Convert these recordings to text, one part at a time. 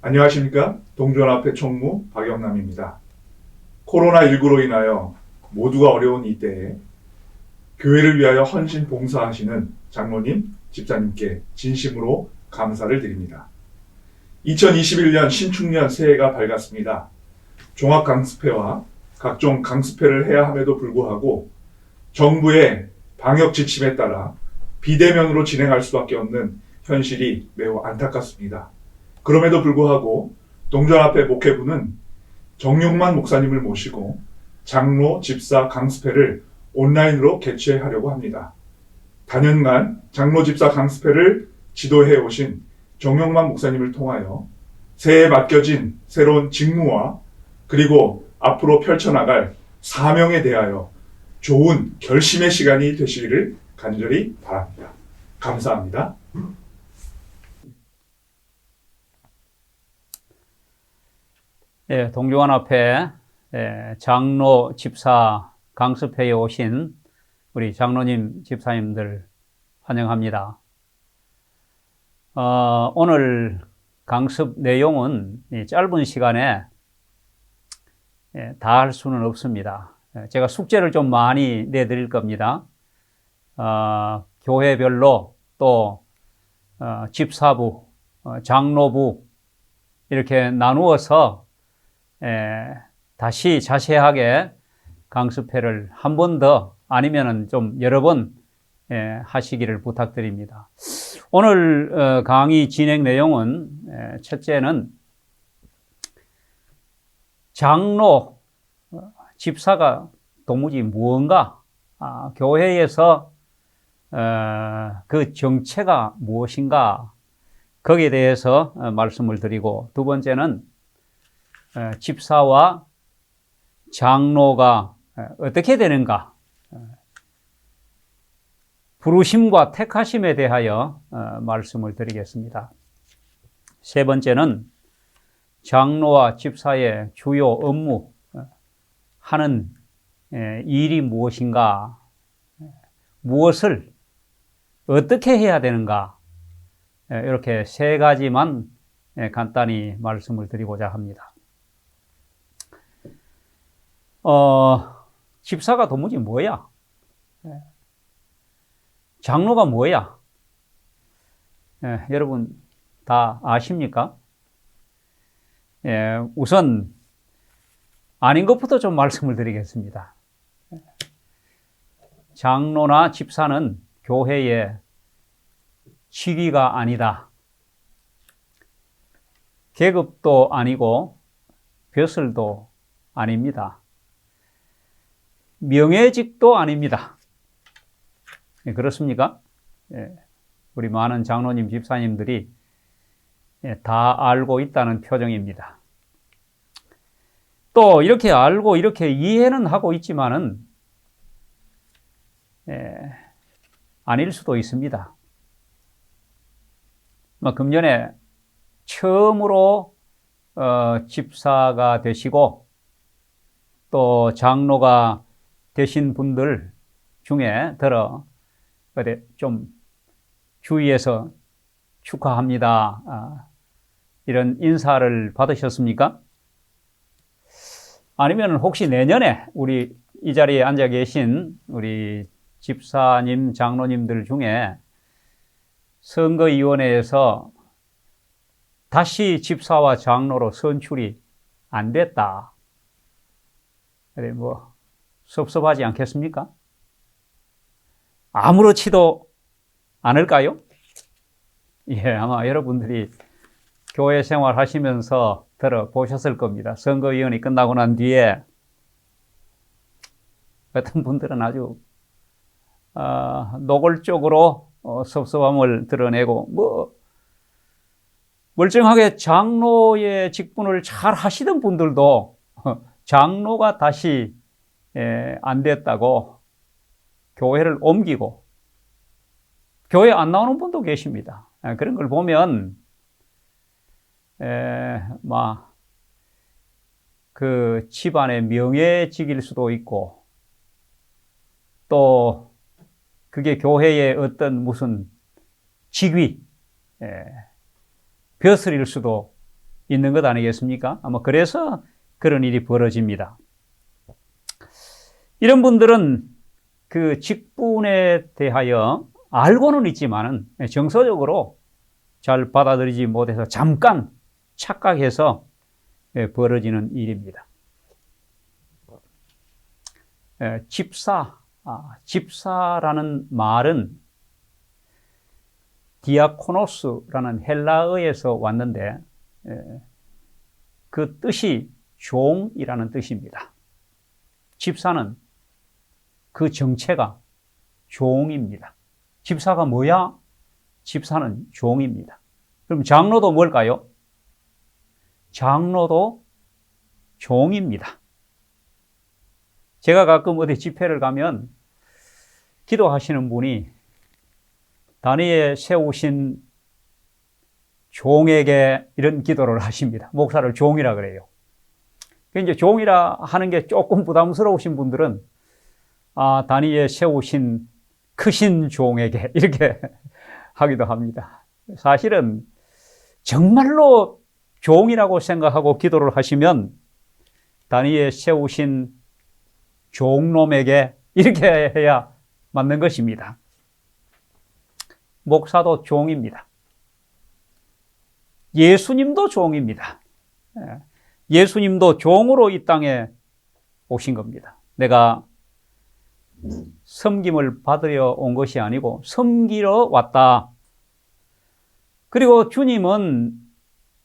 안녕하십니까? 동전앞에 총무 박영남입니다. 코로나19로 인하여 모두가 어려운 이때에 교회를 위하여 헌신 봉사하시는 장로님, 집사님께 진심으로 감사를 드립니다. 2021년 신축년 새해가 밝았습니다. 종합강습회와 각종 강습회를 해야 함에도 불구하고 정부의 방역 지침에 따라 비대면으로 진행할 수밖에 없는 현실이 매우 안타깝습니다. 그럼에도 불구하고 동전앞에 목회부는 정용만 목사님을 모시고 장로, 집사 강습회를 온라인으로 개최하려고 합니다. 단연간 장로, 집사 강습회를 지도해 오신 정용만 목사님을 통하여 새해에 맡겨진 새로운 직무와 그리고 앞으로 펼쳐나갈 사명에 대하여 좋은 결심의 시간이 되시기를 간절히 바랍니다. 감사합니다. 동정원 앞에 장로, 집사, 강습회에 오신 우리 장로님, 집사님들 환영합니다. 오늘 강습 내용은 짧은 시간에 다 할 수는 없습니다. 제가 숙제를 좀 많이 내드릴 겁니다. 교회별로 또 집사부, 장로부 이렇게 나누어서 다시 자세하게 강습회를 한 번 더 아니면은 좀 여러 번 하시기를 부탁드립니다. 오늘 강의 진행 내용은 첫째는 장로, 집사가 도무지 무언가, 교회에서 그 정체가 무엇인가 거기에 대해서 말씀을 드리고, 두 번째는 집사와 장로가 어떻게 되는가, 부르심과 택하심에 대하여 말씀을 드리겠습니다. 세 번째는 장로와 집사의 주요 업무, 하는 일이 무엇인가, 무엇을 어떻게 해야 되는가, 이렇게 세 가지만 간단히 말씀을 드리고자 합니다. 집사가 도무지 뭐야? 장로가 뭐야? 여러분 다 아십니까? 우선 아닌 것부터 좀 말씀을 드리겠습니다. 장로나 집사는 교회의 직위가 아니다. 계급도 아니고 벼슬도 아닙니다. 명예직도 아닙니다. 그렇습니까? 우리 많은 장로님, 집사님들이 다 알고 있다는 표정입니다. 또 이렇게 알고 이렇게 이해는 하고 있지만은 아닐 수도 있습니다. 금년에 처음으로 집사가 되시고 또 장로가 되신 분들 중에 들어 좀 주위에서 축하합니다, 이런 인사를 받으셨습니까? 아니면 혹시 내년에 우리 이 자리에 앉아 계신 우리 집사님, 장로님들 중에 선거위원회에서 다시 집사와 장로로 선출이 안 됐다, 뭐 섭섭하지 않겠습니까? 아무렇지도 않을까요? 아마 여러분들이 교회 생활 하시면서 들어보셨을 겁니다. 선거위원이 끝나고 난 뒤에 어떤 분들은 아주 노골적으로 섭섭함을 드러내고, 멀쩡하게 장로의 직분을 잘 하시던 분들도 장로가 다시 안 됐다고 교회를 옮기고 교회 안 나오는 분도 계십니다. 그런 걸 보면 그 집안의 명예직일 수도 있고, 또 그게 교회의 어떤 무슨 직위, 벼슬일 수도 있는 것 아니겠습니까? 아마 그래서 그런 일이 벌어집니다. 이런 분들은 그 직분에 대하여 알고는 있지만은 정서적으로 잘 받아들이지 못해서 잠깐 착각해서 벌어지는 일입니다. 집사라는 말은 디아코노스라는 헬라어에서 왔는데 그 뜻이 종이라는 뜻입니다. 집사는 그 정체가 종입니다. 집사가 뭐야? 집사는 종입니다. 그럼 장로도 뭘까요? 장로도 종입니다. 제가 가끔 어디 집회를 가면 기도하시는 분이 단위에 세우신 종에게 이런 기도를 하십니다. 목사를 종이라 그래요. 이제 종이라 하는 게 조금 부담스러우신 분들은 단위에 세우신 크신 종에게 이렇게 하기도 합니다. 사실은 정말로 종이라고 생각하고 기도를 하시면 단위에 세우신 종놈에게 이렇게 해야 맞는 것입니다. 목사도 종입니다. 예수님도 종입니다. 예수님도 종으로 이 땅에 오신 겁니다. 내가 섬김을 받으려 온 것이 아니고 섬기러 왔다. 그리고 주님은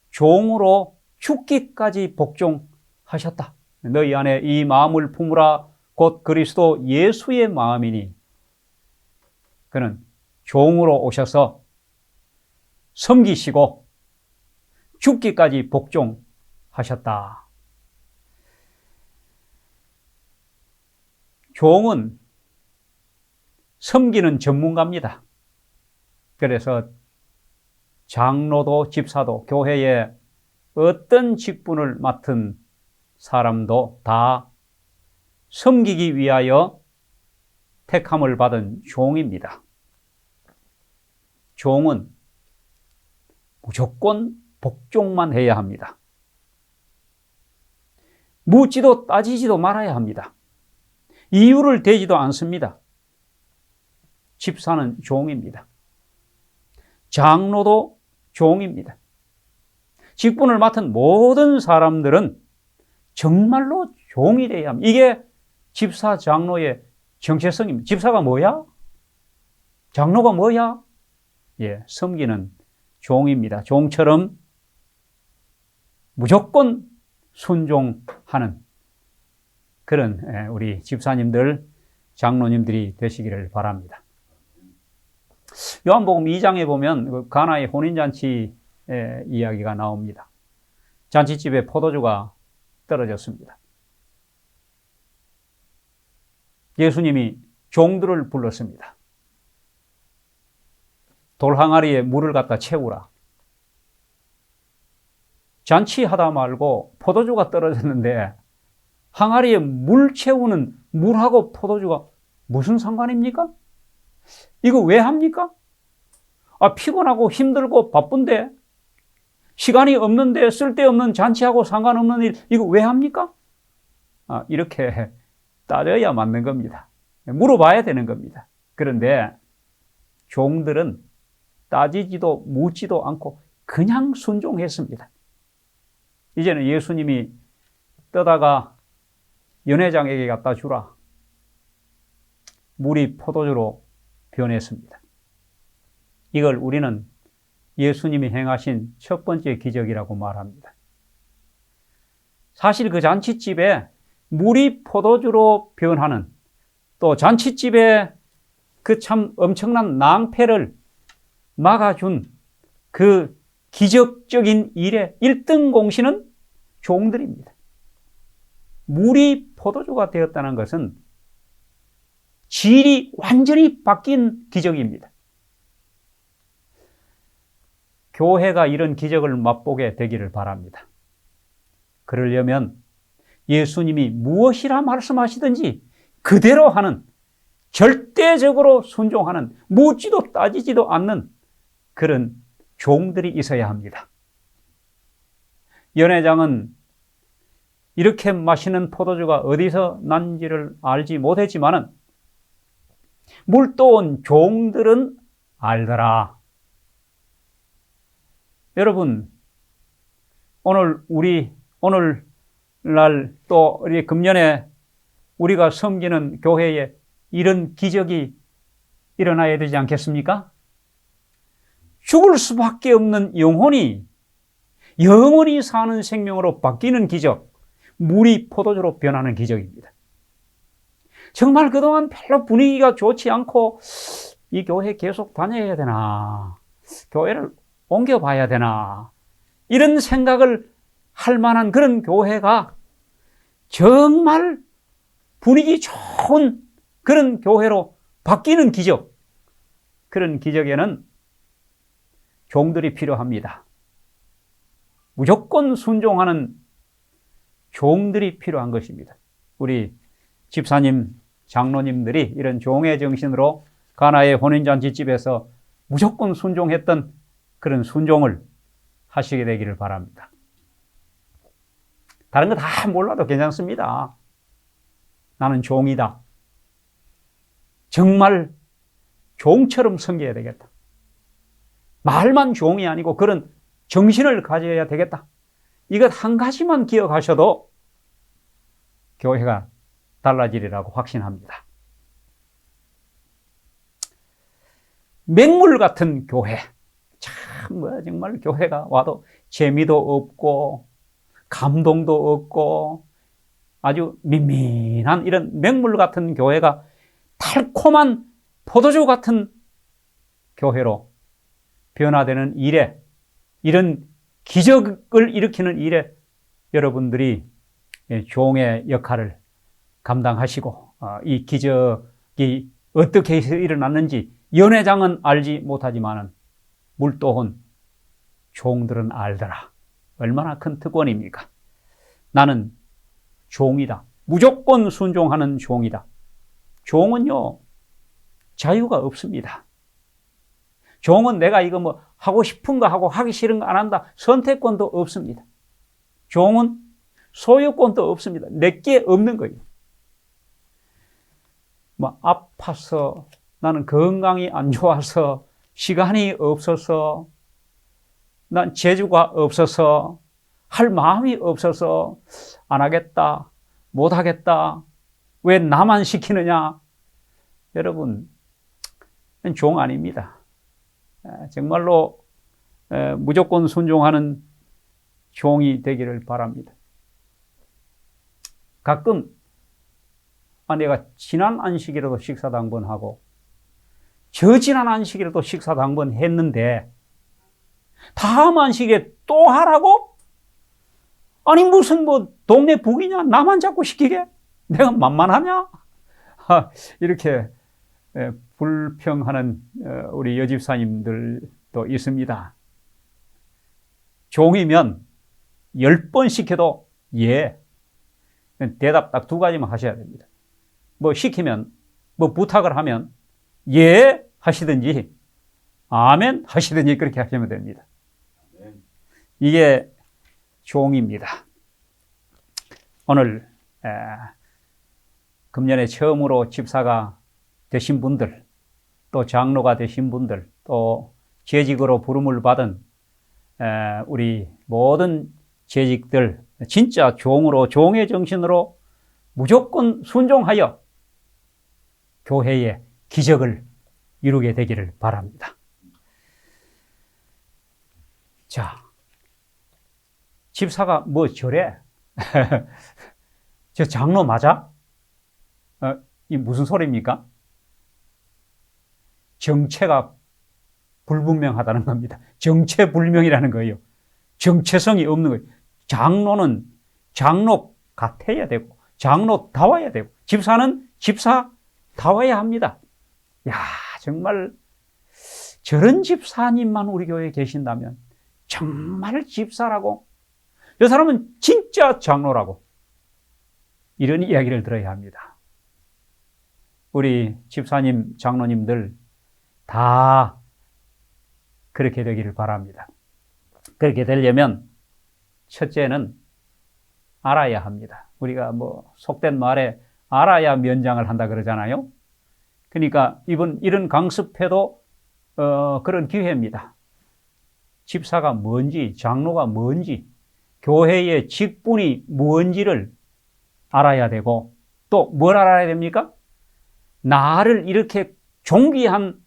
종으로 죽기까지 복종하셨다. 너희 안에 이 마음을 품으라 곧 그리스도 예수의 마음이니. 그는 종으로 오셔서 섬기시고 죽기까지 복종하셨다. 종은 섬기는 전문가입니다. 그래서 장로도 집사도 교회에 어떤 직분을 맡은 사람도 다 섬기기 위하여 택함을 받은 종입니다. 종은 무조건 복종만 해야 합니다. 묻지도 따지지도 말아야 합니다. 이유를 대지도 않습니다. 집사는 종입니다. 장로도 종입니다. 직분을 맡은 모든 사람들은 정말로 종이 되어야 합니다. 이게 집사, 장로의 정체성입니다. 집사가 뭐야? 장로가 뭐야? 섬기는 종입니다. 종처럼 무조건 순종하는 그런 우리 집사님들, 장로님들이 되시기를 바랍니다. 요한복음 2장에 보면 가나의 혼인잔치의 이야기가 나옵니다. 잔치집에 포도주가 떨어졌습니다. 예수님이 종들을 불렀습니다. 돌항아리에 물을 갖다 채우라. 잔치하다 말고 포도주가 떨어졌는데 항아리에 물 채우는 물하고 포도주가 무슨 상관입니까? 이거 왜 합니까? 피곤하고 힘들고 바쁜데 시간이 없는데 쓸데없는 잔치하고 상관없는 일 이거 왜 합니까? 이렇게 따져야 맞는 겁니다. 물어봐야 되는 겁니다. 그런데 종들은 따지지도 묻지도 않고 그냥 순종했습니다. 이제는 예수님이 떠다가 연회장에게 갖다 주라. 물이 포도주로 변했습니다. 이걸 우리는 예수님이 행하신 첫 번째 기적이라고 말합니다. 사실 그 잔치집에 물이 포도주로 변하는 또 잔치집에 그 참 엄청난 낭패를 막아준 그 기적적인 일의 1등 공신은 종들입니다. 물이 포도주가 되었다는 것은 질이 완전히 바뀐 기적입니다. 교회가 이런 기적을 맛보게 되기를 바랍니다. 그러려면 예수님이 무엇이라 말씀하시든지 그대로 하는, 절대적으로 순종하는, 묻지도 따지지도 않는 그런 종들이 있어야 합니다. 연회장은 이렇게 맛있는 포도주가 어디서 난지를 알지 못했지만은 물도온 종들은 알더라. 여러분, 오늘날 또 우리 금년에 우리가 섬기는 교회에 이런 기적이 일어나야 되지 않겠습니까? 죽을 수밖에 없는 영혼이 영원히 사는 생명으로 바뀌는 기적, 물이 포도주로 변하는 기적입니다. 정말 그동안 별로 분위기가 좋지 않고 이 교회 계속 다녀야 되나, 교회를 옮겨봐야 되나, 이런 생각을 할 만한 그런 교회가 정말 분위기 좋은 그런 교회로 바뀌는 기적, 그런 기적에는 종들이 필요합니다. 무조건 순종하는 종들이 필요한 것입니다. 우리 집사님, 장로님들이 이런 종의 정신으로 가나의 혼인잔치집에서 무조건 순종했던 그런 순종을 하시게 되기를 바랍니다. 다른 거 다 몰라도 괜찮습니다. 나는 종이다. 정말 종처럼 섬겨야 되겠다. 말만 종이 아니고 그런 정신을 가져야 되겠다. 이것 한 가지만 기억하셔도 교회가 달라지리라고 확신합니다. 맹물 같은 교회. 참, 정말 교회가 와도 재미도 없고, 감동도 없고, 아주 민민한 이런 맹물 같은 교회가 달콤한 포도주 같은 교회로 변화되는 일에, 이런 기적을 일으키는 일에 여러분들이 종의 역할을 감당하시고, 이 기적이 어떻게 해서 일어났는지 연회장은 알지 못하지만은 물도온 종들은 알더라. 얼마나 큰 특권입니까? 나는 종이다. 무조건 순종하는 종이다. 종은요, 자유가 없습니다. 종은 내가 이거 뭐 하고 싶은 거 하고 하기 싫은 거 안 한다. 선택권도 없습니다. 종은 소유권도 없습니다. 내게 없는 거예요. 뭐 아파서, 나는 건강이 안 좋아서, 시간이 없어서, 난 재주가 없어서, 할 마음이 없어서 안 하겠다, 못 하겠다, 왜 나만 시키느냐. 여러분, 종 아닙니다. 정말로 무조건 순종하는 종이 되기를 바랍니다. 가끔 내가 지난 안식일에도 식사도 한 번 하고 지난 안식일에도 식사도 한 번 했는데 다음 안식일에 또 하라고? 아니 무슨 뭐 동네 북이냐? 나만 자꾸 시키게? 내가 만만하냐? 이렇게 불평하는 우리 여집사님들도 있습니다. 종이면 10번 시켜도 예. 대답 딱 2가지만 하셔야 됩니다. 뭐 시키면, 뭐 부탁을 하면 예 하시든지 아멘 하시든지 그렇게 하시면 됩니다. 이게 종입니다. 오늘 금년에 처음으로 집사가 되신 분들, 또 장로가 되신 분들, 또 재직으로 부름을 받은 우리 모든 재직들, 진짜 종으로, 종의 정신으로 무조건 순종하여 교회의 기적을 이루게 되기를 바랍니다. 자, 집사가 뭐 저래? 저 장로 맞아? 이 무슨 소리입니까? 정체가 불분명하다는 겁니다. 정체불명이라는 거예요. 정체성이 없는 거예요. 장로는 장로 같아야 되고, 장로다워야 되고, 집사는 집사다워야 합니다. 야, 정말 저런 집사님만 우리 교회에 계신다면 정말 집사라고, 저 사람은 진짜 장로라고, 이런 이야기를 들어야 합니다. 우리 집사님, 장로님들 다 그렇게 되기를 바랍니다. 그렇게 되려면 첫째는 알아야 합니다. 우리가 속된 말에 알아야 면장을 한다 그러잖아요. 그러니까 이런 강습회도 그런 기회입니다. 집사가 뭔지, 장로가 뭔지, 교회의 직분이 뭔지를 알아야 되고, 또 뭘 알아야 됩니까? 나를 이렇게 존귀한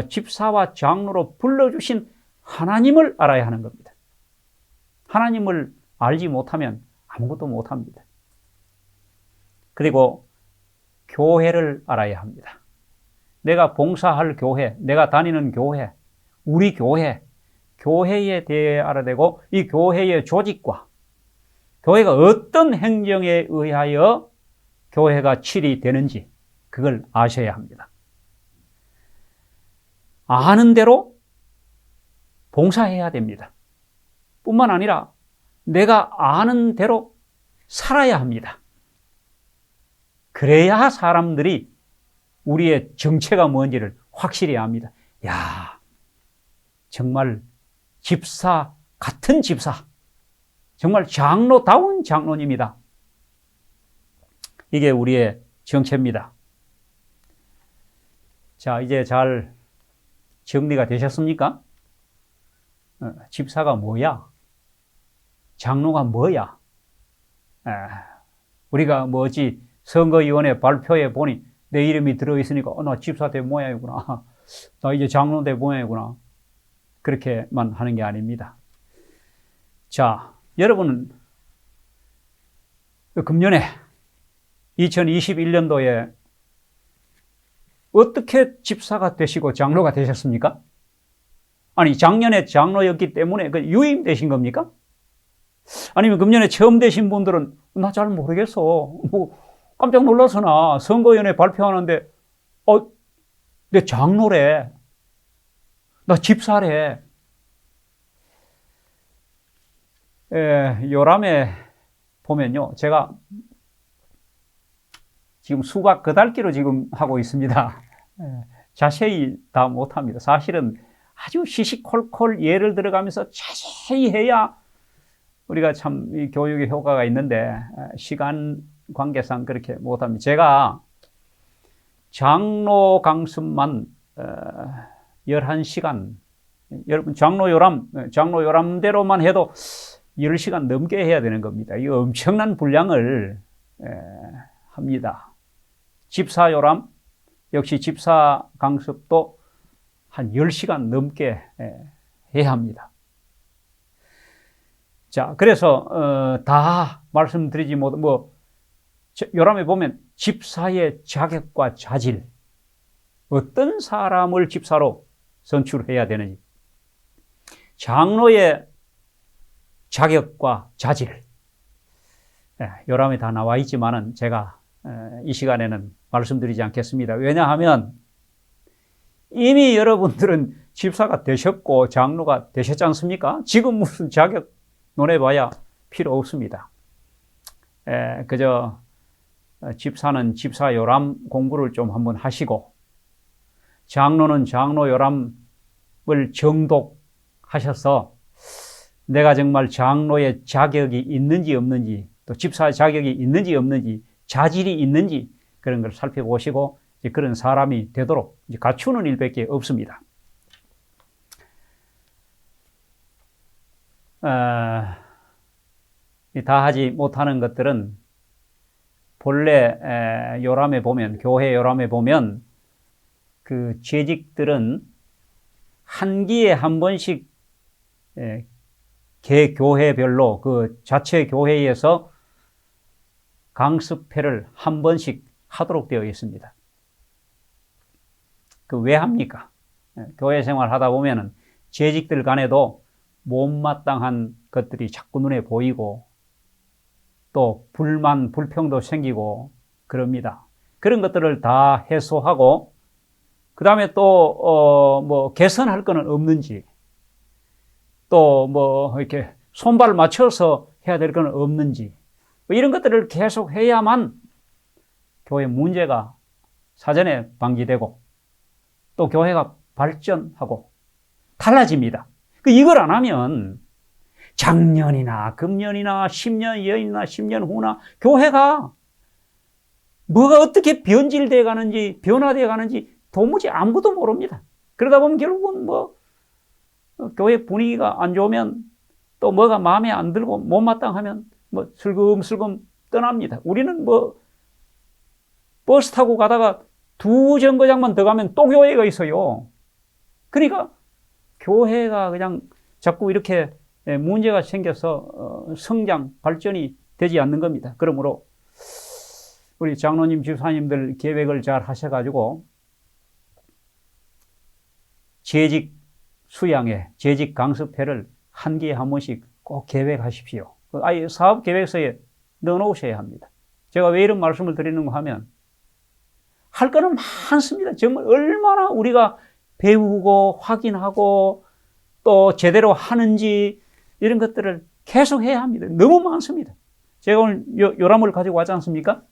집사와 장로로 불러주신 하나님을 알아야 하는 겁니다. 하나님을 알지 못하면 아무것도 못합니다. 그리고 교회를 알아야 합니다. 내가 봉사할 교회, 내가 다니는 교회, 우리 교회에 대해 알아야 되고, 이 교회의 조직과 교회가 어떤 행정에 의하여 교회가 치리되는지 그걸 아셔야 합니다. 아는 대로 봉사해야 됩니다. 뿐만 아니라 내가 아는 대로 살아야 합니다. 그래야 사람들이 우리의 정체가 뭔지를 확실히 압니다. 야, 정말 집사 같은 집사, 정말 장로다운 장로님이다. 이게 우리의 정체입니다. 자, 이제 잘 정리가 되셨습니까? 집사가 뭐야? 장로가 뭐야? 우리가 선거위원회 발표에 보니 내 이름이 들어있으니까 나 집사 될 모양이구나. 나 이제 장로 될 모양이구나. 그렇게만 하는 게 아닙니다. 자, 여러분은 금년에 2021년도에 어떻게 집사가 되시고 장로가 되셨습니까? 아니, 작년에 장로였기 때문에 유임되신 겁니까? 아니면 금년에 처음 되신 분들은 나 잘 모르겠어. 깜짝 놀라서나 선거위원회 발표하는데 내 장로래. 나 집사래. 요람에 보면요. 제가 지금 수박 그달기로 지금 하고 있습니다. 자세히 다 못합니다. 사실은 아주 시시콜콜 예를 들어가면서 자세히 해야 우리가 참 이 교육의 효과가 있는데 시간 관계상 그렇게 못합니다. 제가 장로 강습만 11시간, 여러분 장로 요람대로만 해도 10시간 넘게 해야 되는 겁니다. 이 엄청난 분량을 합니다. 집사 요람, 역시 집사 강습도 한 10시간 넘게 해야 합니다. 자, 그래서 다 말씀드리지 요람에 보면 집사의 자격과 자질, 어떤 사람을 집사로 선출해야 되는지, 장로의 자격과 자질, 요람에 다 나와 있지만은 제가 이 시간에는 말씀드리지 않겠습니다. 왜냐하면 이미 여러분들은 집사가 되셨고 장로가 되셨지 않습니까? 지금 무슨 자격 논해봐야 필요 없습니다. 그저 집사는 집사 요람 공부를 좀 한번 하시고, 장로는 장로 요람을 정독하셔서 내가 정말 장로의 자격이 있는지 없는지, 또 집사의 자격이 있는지 없는지, 자질이 있는지 그런 걸 살펴보시고 그런 사람이 되도록 갖추는 일밖에 없습니다. 다 하지 못하는 것들은 본래 요람에 보면, 교회 요람에 보면 그 재직들은 한 기에 한 번씩 개 교회별로 그 자체 교회에서 강습회를 한 번씩 하도록 되어 있습니다. 그 왜 합니까? 교회 생활 하다 보면은 재직들 간에도 못마땅한 것들이 자꾸 눈에 보이고 또 불만, 불평도 생기고 그럽니다. 그런 것들을 다 해소하고 그 다음에 또 개선할 거는 없는지, 또 이렇게 손발 맞춰서 해야 될 거는 없는지, 이런 것들을 계속 해야만 교회 문제가 사전에 방지되고 또 교회가 발전하고 달라집니다. 이걸 안 하면 작년이나 금년이나 10년 전이나 10년 후나 교회가 뭐가 어떻게 변질되어 가는지 변화되어 가는지 도무지 아무도 모릅니다. 그러다 보면 결국은 뭐 교회 분위기가 안 좋으면 또 뭐가 마음에 안 들고 못마땅하면 뭐 슬금슬금 떠납니다. 우리는 뭐 버스 타고 가다가 2정거장만 더 가면 또 교회가 있어요. 그러니까 교회가 그냥 자꾸 이렇게 문제가 생겨서 성장, 발전이 되지 않는 겁니다. 그러므로 우리 장로님, 집사님들 계획을 잘 하셔가지고 재직 수양회, 재직 강습회를 한 기에 한 번씩 꼭 계획하십시오. 아예 사업 계획서에 넣어놓으셔야 합니다. 제가 왜 이런 말씀을 드리는가 하면 할 거는 많습니다. 정말 얼마나 우리가 배우고 확인하고 또 제대로 하는지 이런 것들을 계속 해야 합니다. 너무 많습니다. 제가 오늘 요람을 가지고 왔지 않습니까?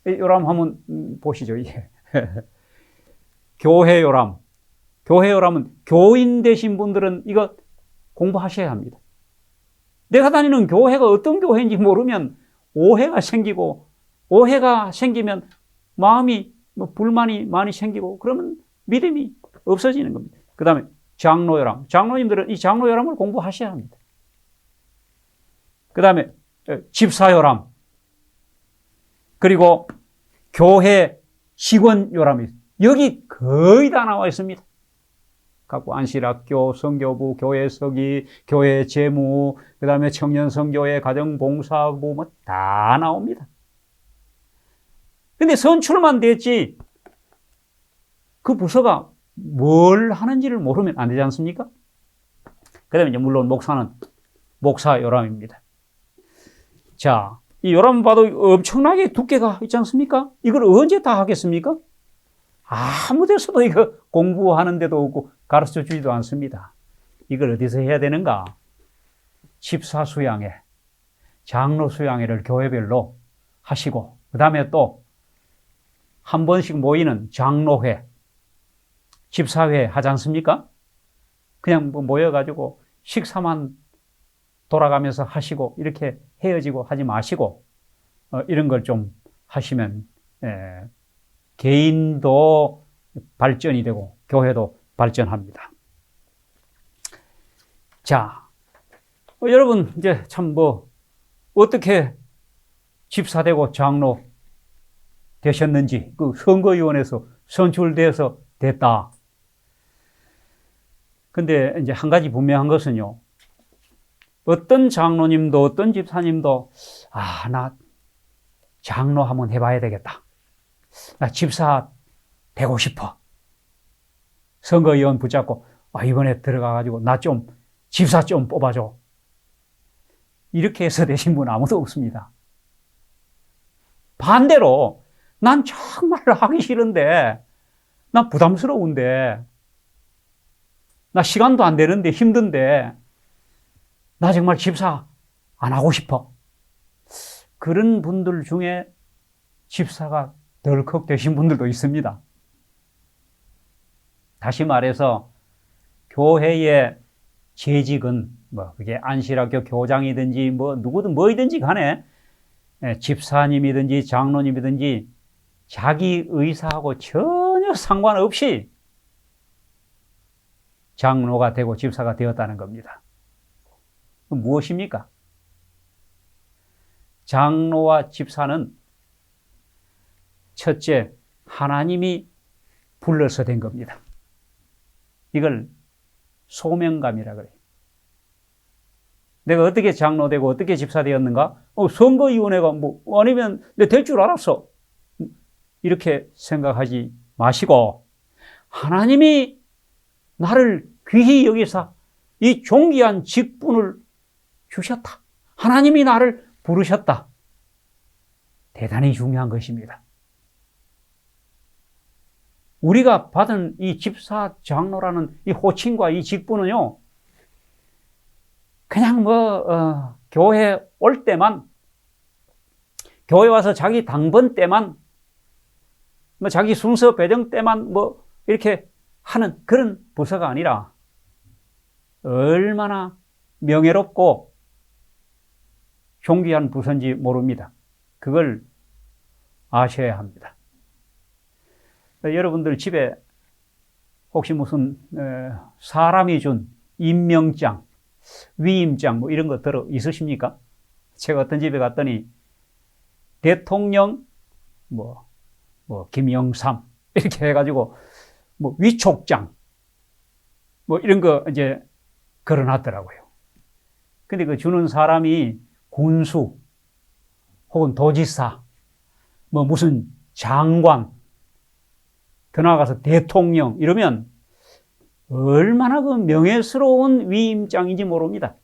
요람 한번 보시죠. 이게. 교회 요람. 교회 요람은 교인 되신 분들은 이거 공부하셔야 합니다. 내가 다니는 교회가 어떤 교회인지 모르면 오해가 생기고, 오해가 생기면 마음이 불만이 많이 생기고 그러면 믿음이 없어지는 겁니다. 그 다음에 장로요람. 장로님들은 이 장로요람을 공부하셔야 합니다. 그 다음에 집사요람. 그리고 교회 직원요람이 여기 거의 다 나와 있습니다. 갖고 안실학교, 성교부, 교회 서기, 교회 재무, 그 다음에 청년선교회, 가정봉사부 뭐 다 나옵니다. 근데 선출만 됐지 그 부서가 뭘 하는지를 모르면 안 되지 않습니까? 그 다음에 이제 물론 목사는 목사 요람입니다. 자, 이 요람 봐도 엄청나게 두께가 있지 않습니까? 이걸 언제 다 하겠습니까? 아무 데서도 이거 공부하는 데도 없고 가르쳐 주지도 않습니다. 이걸 어디서 해야 되는가? 집사 수양회, 장로 수양회를 교회별로 하시고 그 다음에 또 한 번씩 모이는 장로회, 집사회 하지 않습니까? 그냥 뭐 모여가지고 식사만 돌아가면서 하시고 이렇게 헤어지고 하지 마시고 이런 걸 좀 하시면 개인도 발전이 되고 교회도 발전합니다. 자, 여러분 이제 참 뭐 어떻게 집사되고 장로 되셨는지 그 선거위원회에서 선출돼서 됐다. 근데 이제 한 가지 분명한 것은요. 어떤 장로님도 어떤 집사님도 나 장로 한번 해봐야 되겠다. 나 집사 되고 싶어. 선거위원 붙잡고 이번에 들어가가지고 나 좀 집사 좀 뽑아줘. 이렇게 해서 되신 분 아무도 없습니다. 반대로 난 정말 하기 싫은데 난 부담스러운데 나 시간도 안 되는데 힘든데 나 정말 집사 안 하고 싶어. 그런 분들 중에 집사가 덜컥 되신 분들도 있습니다. 다시 말해서 교회의 재직은 그게 안실학교 교장이든지 누구든 뭐이든지 간에 집사님이든지 장로님이든지 자기 의사하고 전혀 상관없이 장로가 되고 집사가 되었다는 겁니다. 무엇입니까? 장로와 집사는 첫째, 하나님이 불러서 된 겁니다. 이걸 소명감이라 그래요. 내가 어떻게 장로되고 어떻게 집사 되었는가? 선거위원회가 아니면 내가 될 줄 알았어. 이렇게 생각하지 마시고 하나님이 나를 귀히 여기사 이 존귀한 직분을 주셨다. 하나님이 나를 부르셨다. 대단히 중요한 것입니다. 우리가 받은 이 집사 장로라는 이 호칭과 이 직분은요, 그냥 교회 올 때만, 교회 와서 자기 당번 때만, 자기 순서 배정 때만 이렇게 하는 그런 부서가 아니라, 얼마나 명예롭고 존귀한 부서인지 모릅니다. 그걸 아셔야 합니다. 여러분들 집에 혹시 무슨 사람이 준 임명장, 위임장 뭐 이런 거 들어 있으십니까? 제가 어떤 집에 갔더니 대통령 김영삼 이렇게 해가지고 위촉장 이런 거 이제 걸어놨더라고요. 근데 그 주는 사람이 군수 혹은 도지사 무슨 장관 더 나아가서 대통령 이러면 얼마나 그 명예스러운 위임장인지 모릅니다.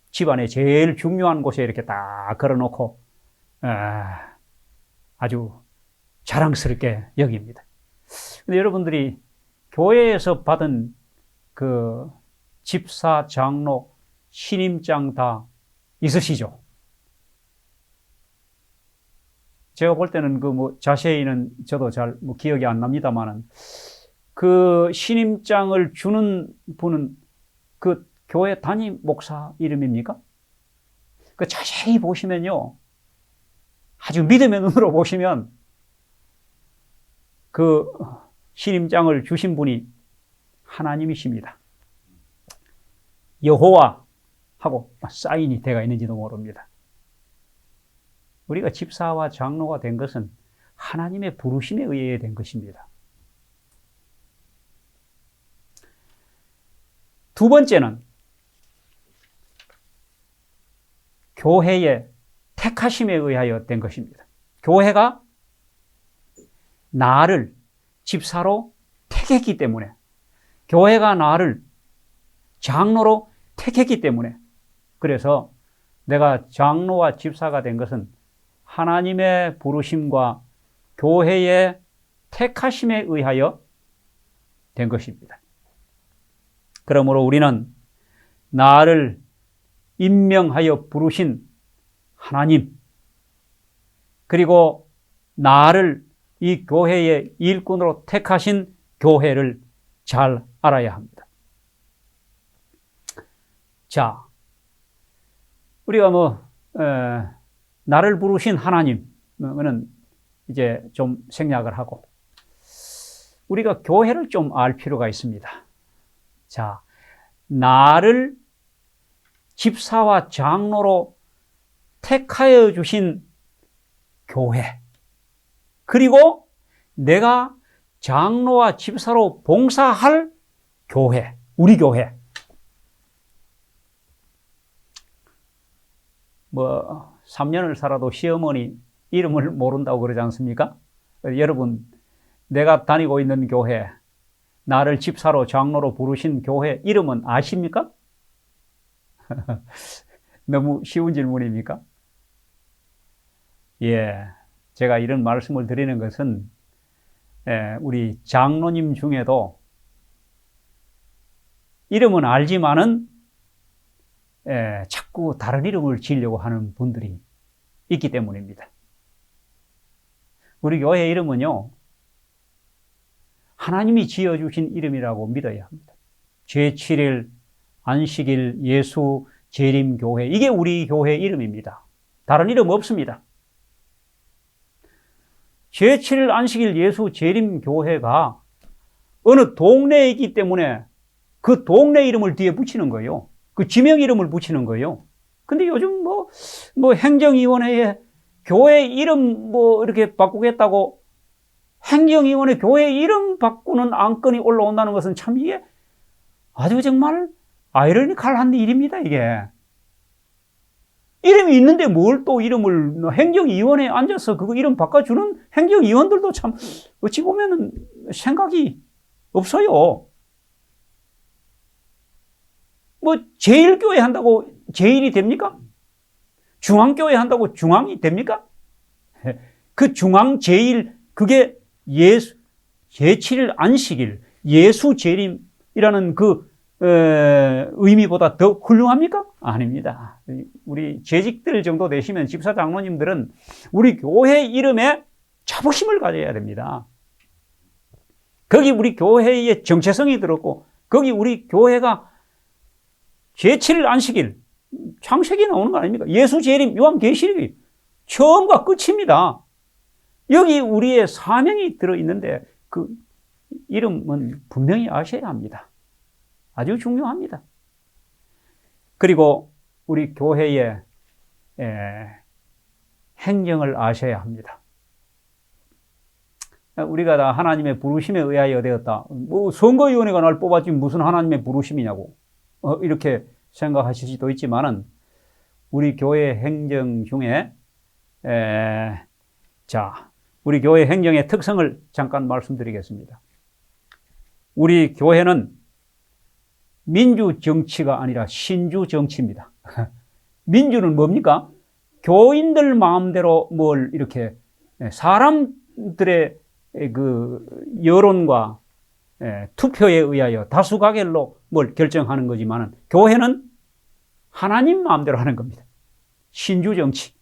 집안에 제일 중요한 곳에 이렇게 딱 걸어놓고 아주 자랑스럽게 여깁니다. 근데 여러분들이 교회에서 받은 그 집사, 장로, 신임장 다 있으시죠? 제가 볼 때는 자세히는 저도 잘 기억이 안 납니다만은 그 신임장을 주는 분은 그 교회 담임 목사 이름입니까? 그 자세히 보시면요. 아주 믿음의 눈으로 보시면 그 신임장을 주신 분이 하나님이십니다. 여호와하고 사인이 되어 있는지도 모릅니다. 우리가 집사와 장로가 된 것은 하나님의 부르심에 의해 된 것입니다. 두 번째는 교회의 택하심에 의하여 된 것입니다. 교회가 나를 집사로 택했기 때문에, 교회가 나를 장로로 택했기 때문에, 그래서 내가 장로와 집사가 된 것은 하나님의 부르심과 교회의 택하심에 의하여 된 것입니다. 그러므로 우리는 나를 임명하여 부르신 하나님, 그리고 나를 이 교회의 일꾼으로 택하신 교회를 잘 알아야 합니다. 자, 우리가 나를 부르신 하나님은 이제 좀 생략을 하고 우리가 교회를 좀 알 필요가 있습니다. 자, 나를 집사와 장로로 택하여 주신 교회, 그리고 내가 장로와 집사로 봉사할 교회, 우리 교회. 3년을 살아도 시어머니 이름을 모른다고 그러지 않습니까? 여러분, 내가 다니고 있는 교회, 나를 집사로 장로로 부르신 교회 이름은 아십니까? 너무 쉬운 질문입니까? 예, 제가 이런 말씀을 드리는 것은 우리 장로님 중에도 이름은 알지만은 자꾸 다른 이름을 지으려고 하는 분들이 있기 때문입니다. 우리 교회 이름은요, 하나님이 지어주신 이름이라고 믿어야 합니다. 제7일 안식일 예수 재림교회, 이게 우리 교회 이름입니다. 다른 이름 없습니다. 제7일 안식일 예수 재림교회가 어느 동네에 있기 때문에 그 동네 이름을 뒤에 붙이는 거예요. 그 지명 이름을 붙이는 거예요. 근데 요즘 행정위원회에 교회 이름 이렇게 바꾸겠다고 행정위원회 교회 이름 바꾸는 안건이 올라온다는 것은 참 이게 아주 정말 아이러니컬한 일입니다, 이게. 이름이 있는데 뭘 또 이름을 행정위원회에 앉아서 그거 이름 바꿔주는 행정위원들도 참 어찌 보면 생각이 없어요. 제1교회 한다고 제1이 됩니까? 중앙교회 한다고 중앙이 됩니까? 그 중앙 제1, 그게 제7일 안식일, 예수 재림이라는 그 의미보다 더 훌륭합니까? 아닙니다. 우리 재직들 정도 되시면 집사 장로님들은 우리 교회 이름에 자부심을 가져야 됩니다. 거기 우리 교회의 정체성이 들었고, 거기 우리 교회가 제7일 안식일, 창세기 나오는 거 아닙니까? 예수 재림, 요한계시록이 처음과 끝입니다. 여기 우리의 사명이 들어있는데 그 이름은 분명히 아셔야 합니다. 아주 중요합니다. 그리고 우리 교회의 행정을 아셔야 합니다. 우리가 다 하나님의 부르심에 의하여 되었다. 뭐 선거위원회가 날 뽑았지 무슨 하나님의 부르심이냐고 이렇게 생각하실 수도 있지만은 우리 교회 행정 중에 우리 교회 행정의 특성을 잠깐 말씀드리겠습니다. 우리 교회는 민주 정치가 아니라 신주 정치입니다. 민주는 뭡니까? 교인들 마음대로 뭘 이렇게 사람들의 그 여론과 투표에 의하여 다수가결로 뭘 결정하는 거지만은 교회는 하나님 마음대로 하는 겁니다. 신주 정치.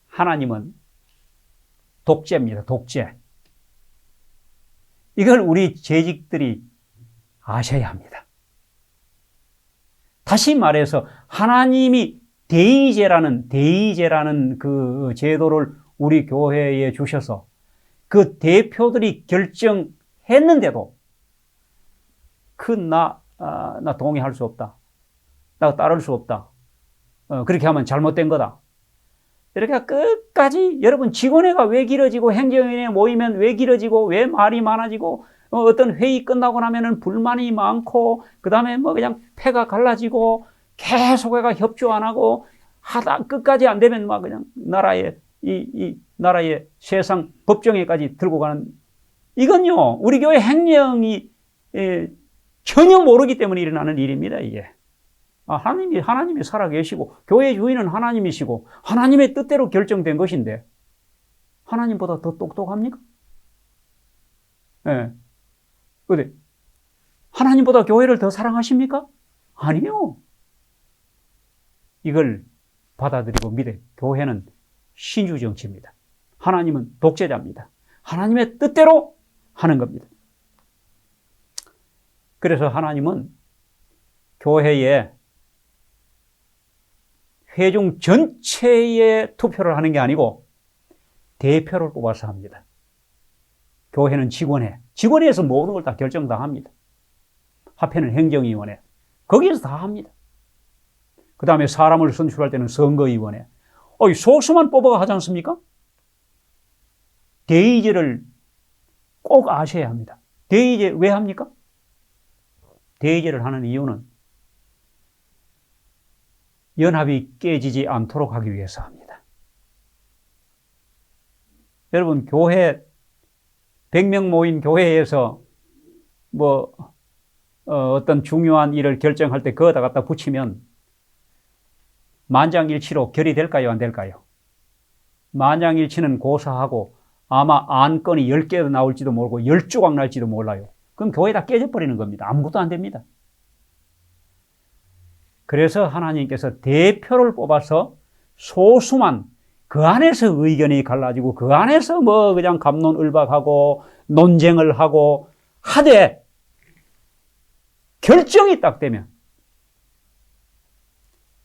하나님은 독재입니다. 독재. 이걸 우리 재직들이 아셔야 합니다. 다시 말해서 하나님이 대의제라는 그 제도를 우리 교회에 주셔서 그 대표들이 결정했는데도 나 동의할 수 없다. 나 따를 수 없다. 그렇게 하면 잘못된 거다. 이렇게 끝까지 여러분 직원회가 왜 길어지고 행정위원회 모이면 왜 길어지고 왜 말이 많아지고 어떤 회의 끝나고 나면은 불만이 많고 그 다음에 뭐 그냥 패가 갈라지고 계속 해가 협조 안 하고 하다 끝까지 안 되면 막 그냥 나라의 이 나라의 세상 법정에까지 들고 가는 이건요 우리 교회 행정이 전혀 모르기 때문에 일어나는 일입니다. 이게 하나님이 살아계시고 교회 주인은 하나님이시고 하나님의 뜻대로 결정된 것인데 하나님보다 더 똑똑합니까? 예. 근데 하나님보다 교회를 더 사랑하십니까? 아니요. 이걸 받아들이고 믿어요. 교회는 신주 정치입니다. 하나님은 독재자입니다. 하나님의 뜻대로 하는 겁니다. 그래서 하나님은 교회에 회중 전체에 투표를 하는 게 아니고 대표를 뽑아서 합니다. 교회는 직원회에서 모든 걸 다 결정 다 합니다. 합회는 행정위원회, 거기에서 다 합니다. 그 다음에 사람을 선출할 때는 선거위원회. 소수만 뽑아가 하지 않습니까? 대의제를 꼭 아셔야 합니다. 대의제 왜 합니까? 대의제를 하는 이유는 연합이 깨지지 않도록 하기 위해서 합니다. 여러분, 교회 100명 모인 교회에서 어떤 중요한 일을 결정할 때 그거다 갖다 붙이면 만장일치로 결의될까요? 안 될까요? 만장일치는 고사하고 아마 안건이 10개 나올지도 모르고 10조각 날지도 몰라요. 그럼 교회 다 깨져버리는 겁니다. 아무것도 안 됩니다. 그래서 하나님께서 대표를 뽑아서 소수만 그 안에서 의견이 갈라지고 그 안에서 그냥 갑론을박하고 논쟁을 하고 하되 결정이 딱 되면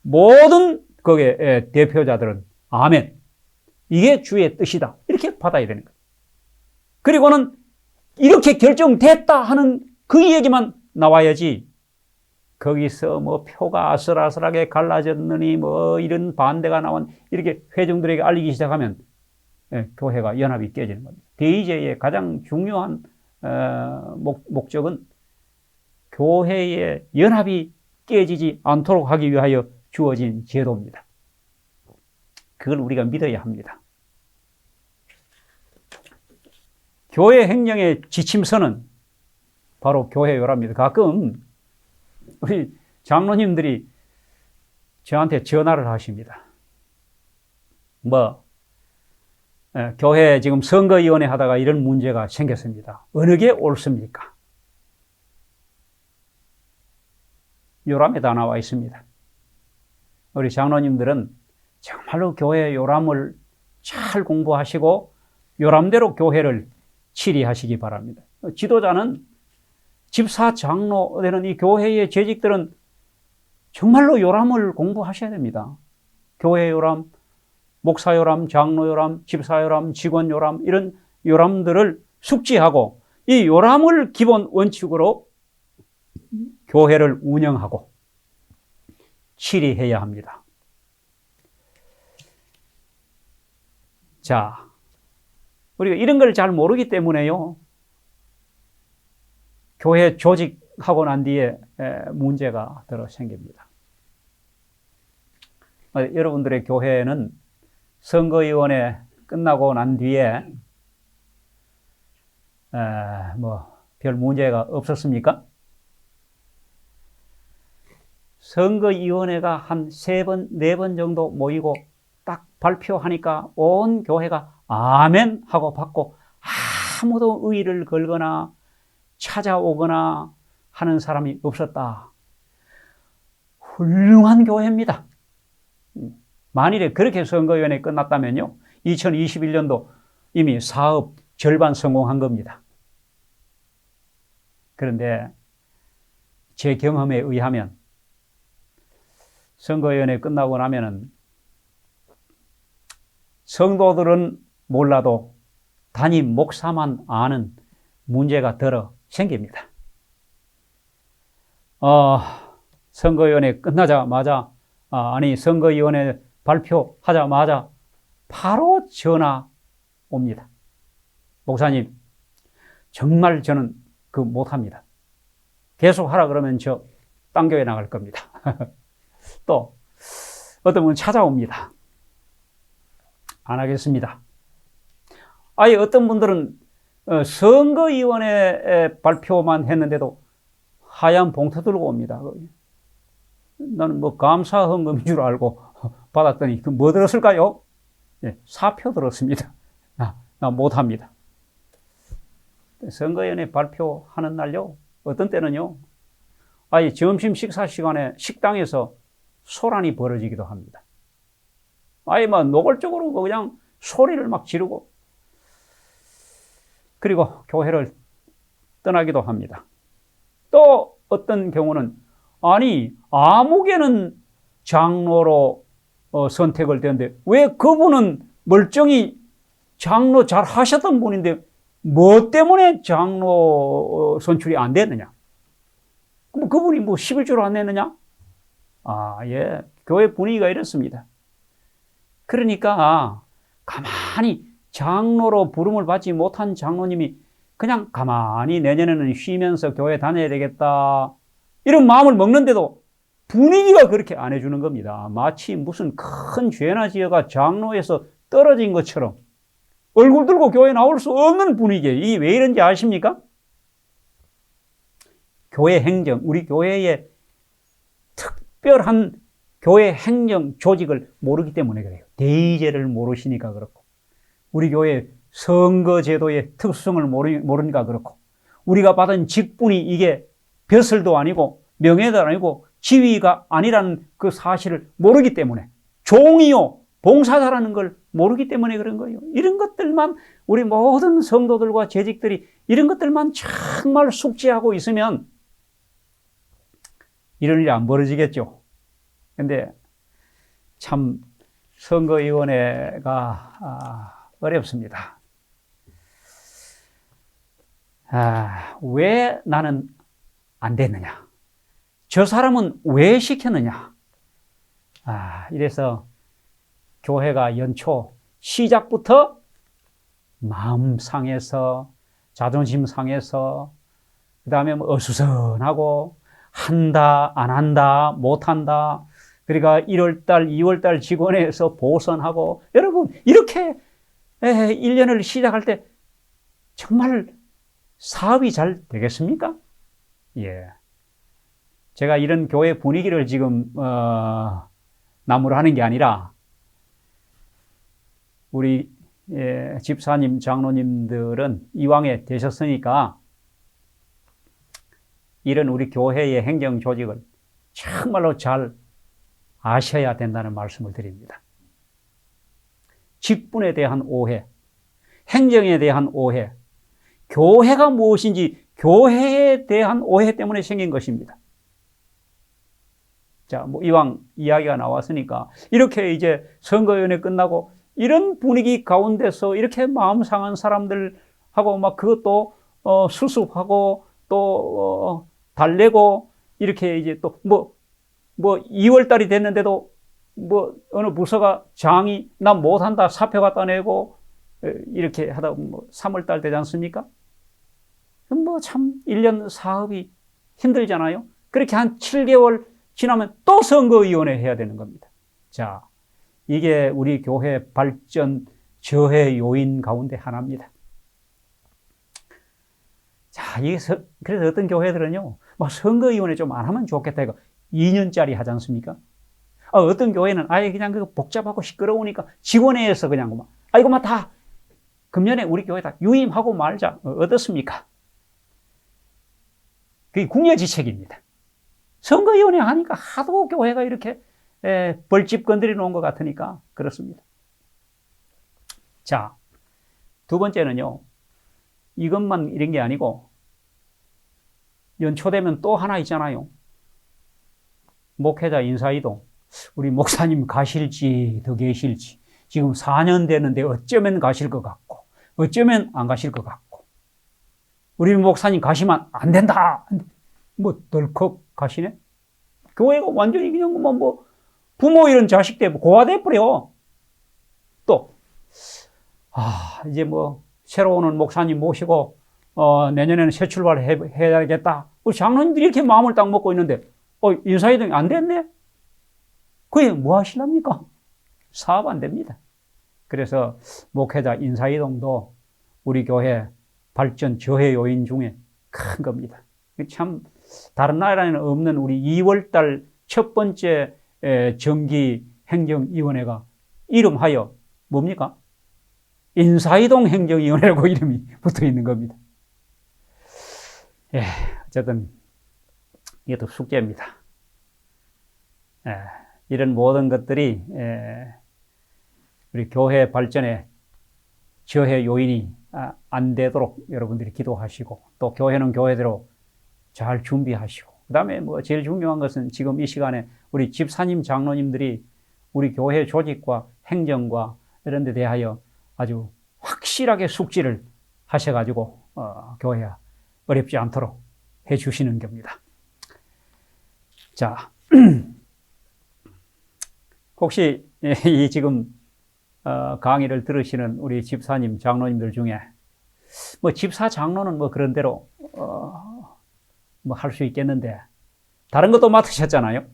모든 거기에 대표자들은 아멘. 이게 주의 뜻이다. 이렇게 받아야 되는 거예요. 그리고는 이렇게 결정됐다 하는 그 얘기만 나와야지 거기서 표가 아슬아슬하게 갈라졌느니 이런 반대가 나온 이렇게 회중들에게 알리기 시작하면 교회가 연합이 깨지는 겁니다. 대의제의 가장 중요한 목적은 교회의 연합이 깨지지 않도록 하기 위하여 주어진 제도입니다. 그걸 우리가 믿어야 합니다. 교회 행정의 지침서는 바로 교회 요람입니다. 가끔 우리 장로님들이 저한테 전화를 하십니다. 교회 지금 선거위원회 하다가 이런 문제가 생겼습니다. 어느 게 옳습니까? 요람에 다 나와 있습니다. 우리 장로님들은 정말로 교회 요람을 잘 공부하시고 요람대로 교회를 치리하시기 바랍니다. 지도자는 집사, 장로 되는 이 교회의 재직들은 정말로 요람을 공부하셔야 됩니다. 교회 요람, 목사 요람, 장로 요람, 집사 요람, 직원 요람, 이런 요람들을 숙지하고 이 요람을 기본 원칙으로 교회를 운영하고 치리해야 합니다. 자, 우리가 이런 걸 잘 모르기 때문에요. 교회 조직하고 난 뒤에 문제가 들어 생깁니다. 여러분들의 교회는 선거위원회 끝나고 난 뒤에 별 문제가 없었습니까? 선거위원회가 한 3번, 4번 정도 모이고 딱 발표하니까 온 교회가 아멘 하고 받고 아무도 의의를 걸거나 찾아오거나 하는 사람이 없었다. 훌륭한 교회입니다. 만일에 그렇게 선거위원회 끝났다면요, 2021년도 이미 사업 절반 성공한 겁니다. 그런데 제 경험에 의하면 선거위원회 끝나고 나면은 성도들은 몰라도 담임 목사만 아는 문제가 들어 생깁니다. 선거위원회 끝나자마자, 선거위원회 발표하자마자 바로 전화 옵니다. 목사님, 정말 저는 못합니다. 계속 하라 그러면 저 딴 교회 나갈 겁니다. 또 어떤 분은 찾아옵니다. 안 하겠습니다. 아예 어떤 분들은 선거위원회 발표만 했는데도 하얀 봉투 들고 옵니다. 나는 감사 헌금인 줄 알고 받았더니 뭐 들었을까요? 네, 사표 들었습니다. 나 못합니다. 선거위원회 발표하는 날요, 어떤 때는요, 아예 점심 식사 시간에 식당에서 소란이 벌어지기도 합니다. 아예 노골적으로 그냥 소리를 막 지르고, 그리고 교회를 떠나기도 합니다. 또 어떤 경우는 아무개는 장로로 선택을 되는데 왜 그분은 멀쩡히 장로 잘 하셨던 분인데 뭐 때문에 장로 선출이 안 됐느냐? 그럼 그분이 11조를 안 냈느냐? 예. 교회 분위기가 이렇습니다. 그러니까 가만히 장로로 부름을 받지 못한 장로님이 그냥 가만히 내년에는 쉬면서 교회 다녀야 되겠다, 이런 마음을 먹는데도 분위기가 그렇게 안 해주는 겁니다. 마치 무슨 큰 죄나 지어가 장로에서 떨어진 것처럼 얼굴 들고 교회 나올 수 없는 분위기예요. 이게 왜 이런지 아십니까? 교회 행정, 우리 교회의 특별한 교회 행정 조직을 모르기 때문에 그래요. 대의제를 모르시니까 그렇고, 우리 교회 선거제도의 특수성을 모르니까 그렇고, 우리가 받은 직분이 이게 벼슬도 아니고 명예도 아니고 지위가 아니라는 그 사실을 모르기 때문에, 종이요 봉사자라는 걸 모르기 때문에 그런 거예요. 이런 것들만, 우리 모든 성도들과 재직들이 이런 것들만 정말 숙지하고 있으면 이런 일이 안 벌어지겠죠. 근데 참 선거위원회가 어렵습니다. 왜 나는 안 됐느냐? 저 사람은 왜 시켰느냐? 이래서 교회가 연초 시작부터 마음 상해서, 자존심 상해서, 그 다음에 어수선하고, 한다, 안 한다, 못 한다. 그러니까 1월달, 2월달 직원회에서 보선하고, 여러분, 이렇게 1년을 시작할 때 정말 사업이 잘 되겠습니까? 예. 제가 이런 교회 분위기를 지금, 나무로 하는 게 아니라, 우리 집사님, 장로님들은 이왕에 되셨으니까 이런 우리 교회의 행정 조직을 정말로 잘 아셔야 된다는 말씀을 드립니다. 직분에 대한 오해, 행정에 대한 오해, 교회가 무엇인지 교회에 대한 오해 때문에 생긴 것입니다. 자, 뭐 이왕 이야기가 나왔으니까 이렇게 이제 선거위원회 끝나고 이런 분위기 가운데서 이렇게 마음 상한 사람들하고 막 그것도 수습하고 또 달래고 이렇게 이제 또 뭐 2월 달이 됐는데도 뭐 어느 부서가 장이 나 못한다 사표 갖다 내고 이렇게 하다 뭐 3월 달 되지 않습니까? 뭐 참 1년 사업이 힘들잖아요. 그렇게 한 7개월 지나면 또 선거위원회 해야 되는 겁니다. 자, 이게 우리 교회 발전 저해 요인 가운데 하나입니다. 자, 그래서 어떤 교회들은요, 막 선거위원회 좀 안 하면 좋겠다 이거 2년짜리 하지 않습니까? 어떤 교회는 아예 그냥 그거 복잡하고 시끄러우니까 직원회에서 그냥 막 이거만 다 금년에 우리 교회 다 유임하고 말자. 어떻습니까? 그게 궁여지책입니다. 선거위원회 하니까 하도 교회가 이렇게 벌집 건드려 놓은 것 같으니까 그렇습니다. 자, 두 번째는요. 이것만 이런 게 아니고 연초되면 또 하나 있잖아요. 목회자 인사이동. 우리 목사님 가실지 더 계실지 지금 4년 되는데 어쩌면 가실 것 같고 어쩌면 안 가실 것 같고 우리 목사님 가시면 안 된다. 뭐 덜컥 가시네? 교회가 완전히 그냥 뭐 부모 이런 자식 때 고아돼 버려. 또 이제 뭐 새로 오는 목사님 모시고 내년에는 새 출발해야겠다. 우리 장로님들이 이렇게 마음을 딱 먹고 있는데 인사이동이 안 됐네? 그게 뭐 하시랍니까? 사업 안 됩니다. 그래서 목회자 인사이동도 우리 교회 발전 저해 요인 중에 큰 겁니다. 참 다른 나라에는 없는 우리 2월달 첫 번째 정기 행정위원회가 이름하여 뭡니까? 인사이동 행정위원회라고 이름이 붙어 있는 겁니다. 어쨌든 이것도 숙제입니다. 이런 모든 것들이 우리 교회 발전에 저해 요인이 안 되도록 여러분들이 기도하시고 또 교회는 교회대로 잘 준비하시고 그 다음에 뭐 제일 중요한 것은 지금 이 시간에 우리 집사님 장로님들이 우리 교회 조직과 행정과 이런 데 대하여 아주 확실하게 숙지를 하셔가지고 교회가 어렵지 않도록 해주시는 겁니다. 자, 혹시 이 지금 강의를 들으시는 우리 집사님 장로님들 중에 뭐 집사 장로는 뭐 그런 대로 뭐 할 수 있겠는데 다른 것도 맡으셨잖아요.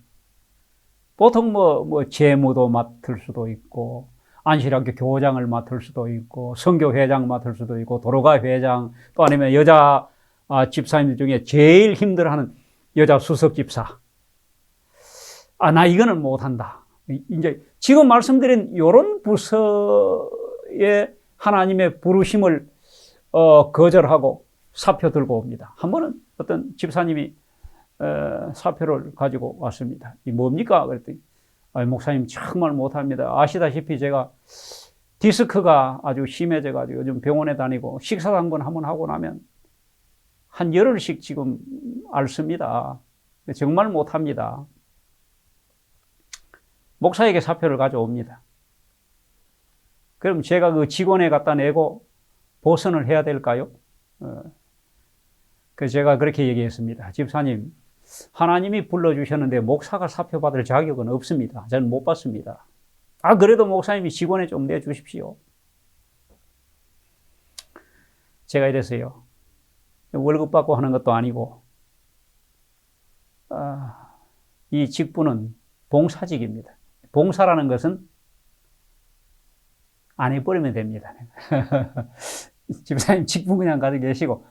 보통 뭐 재무도 맡을 수도 있고 안실학교 교장을 맡을 수도 있고 선교회장 맡을 수도 있고 도로가 회장 또 아니면 여자 집사님들 중에 제일 힘들어하는 여자 수석 집사. 나 이거는 못한다. 이제 지금 말씀드린 이런 부서에 하나님의 부르심을 거절하고 사표 들고 옵니다. 한 번은 어떤 집사님이 사표를 가지고 왔습니다. 이 뭡니까? 그랬더니 목사님 정말 못합니다. 아시다시피 제가 디스크가 아주 심해져가지고 요즘 병원에 다니고 식사당번 한번 하고 나면 한 열흘씩 지금 앓습니다. 정말 못합니다. 목사에게 사표를 가져옵니다. 그럼 제가 그 직원에 갖다 내고 보선을 해야 될까요? 그래서 제가 그렇게 얘기했습니다. 집사님, 하나님이 불러주셨는데 목사가 사표 받을 자격은 없습니다. 저는 못 받습니다. 그래도 목사님이 직원에 좀 내주십시오. 제가 이랬어요. 월급 받고 하는 것도 아니고 이 직분은 봉사직입니다. 봉사라는 것은 안 해버리면 됩니다. 집사님 직분 그냥 가지고 계시고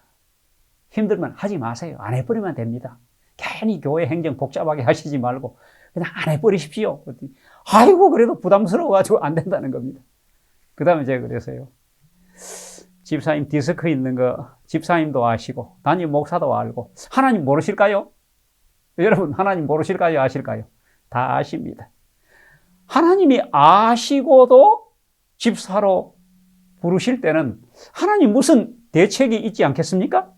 힘들면 하지 마세요. 안 해버리면 됩니다. 괜히 교회 행정 복잡하게 하시지 말고 그냥 안 해버리십시오. 아이고 그래도 부담스러워가지고 안 된다는 겁니다. 그 다음에 제가 그랬어요. 집사님 디스크 있는 거 집사님도 아시고 담임 목사도 알고 하나님 모르실까요? 여러분 하나님 모르실까요? 아실까요? 다 아십니다. 하나님이 아시고도 집사로 부르실 때는 하나님 무슨 대책이 있지 않겠습니까?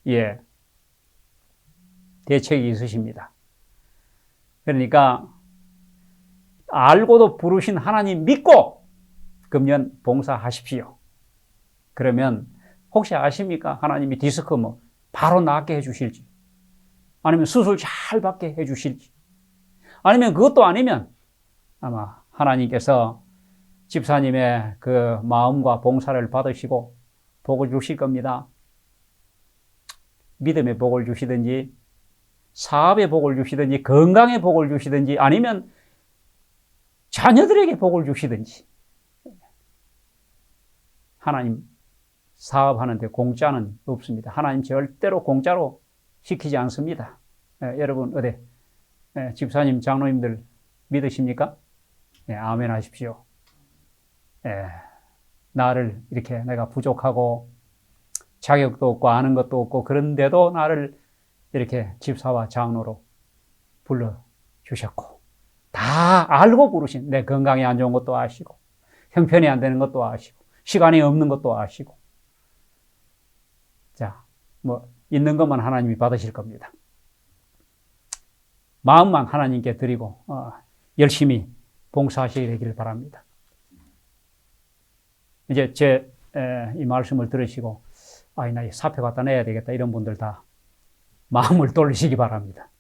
예, 대책이 있으십니다. 그러니까 알고도 부르신 하나님 믿고 금년 봉사하십시오. 그러면 혹시 아십니까? 하나님이 디스크 바로 낫게 해주실지, 아니면 수술 잘 받게 해주실지, 아니면 그것도 아니면 아마 하나님께서 집사님의 그 마음과 봉사를 받으시고 복을 주실 겁니다. 믿음의 복을 주시든지, 사업의 복을 주시든지, 건강의 복을 주시든지, 아니면 자녀들에게 복을 주시든지. 하나님 사업하는데 공짜는 없습니다. 하나님 절대로 공짜로 시키지 않습니다. 여러분 어디 집사님, 장로님들 믿으십니까? 아멘 하십시오. 나를 이렇게 내가 부족하고 자격도 없고 아는 것도 없고 그런데도 나를 이렇게 집사와 장로로 불러주셨고, 다 알고 부르신, 내 건강이 안 좋은 것도 아시고, 형편이 안 되는 것도 아시고, 시간이 없는 것도 아시고. 자, 있는 것만 하나님이 받으실 겁니다. 마음만 하나님께 드리고 열심히 봉사하시게 되기를 바랍니다. 이제 제 이 말씀을 들으시고 나 이 사표 갖다 내야 되겠다 이런 분들 다 마음을 돌리시기 바랍니다.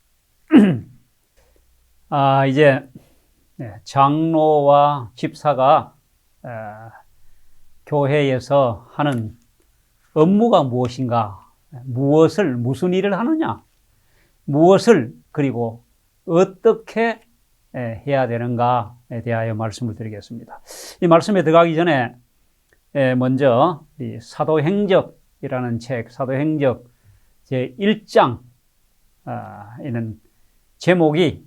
이제 장로와 집사가 교회에서 하는 업무가 무엇인가, 무슨 일을 하느냐, 무엇을 그리고 어떻게 해야 되는가에 대하여 말씀을 드리겠습니다. 이 말씀에 들어가기 전에 먼저 이 사도행적이라는 책, 사도행적 제1장 이는 제목이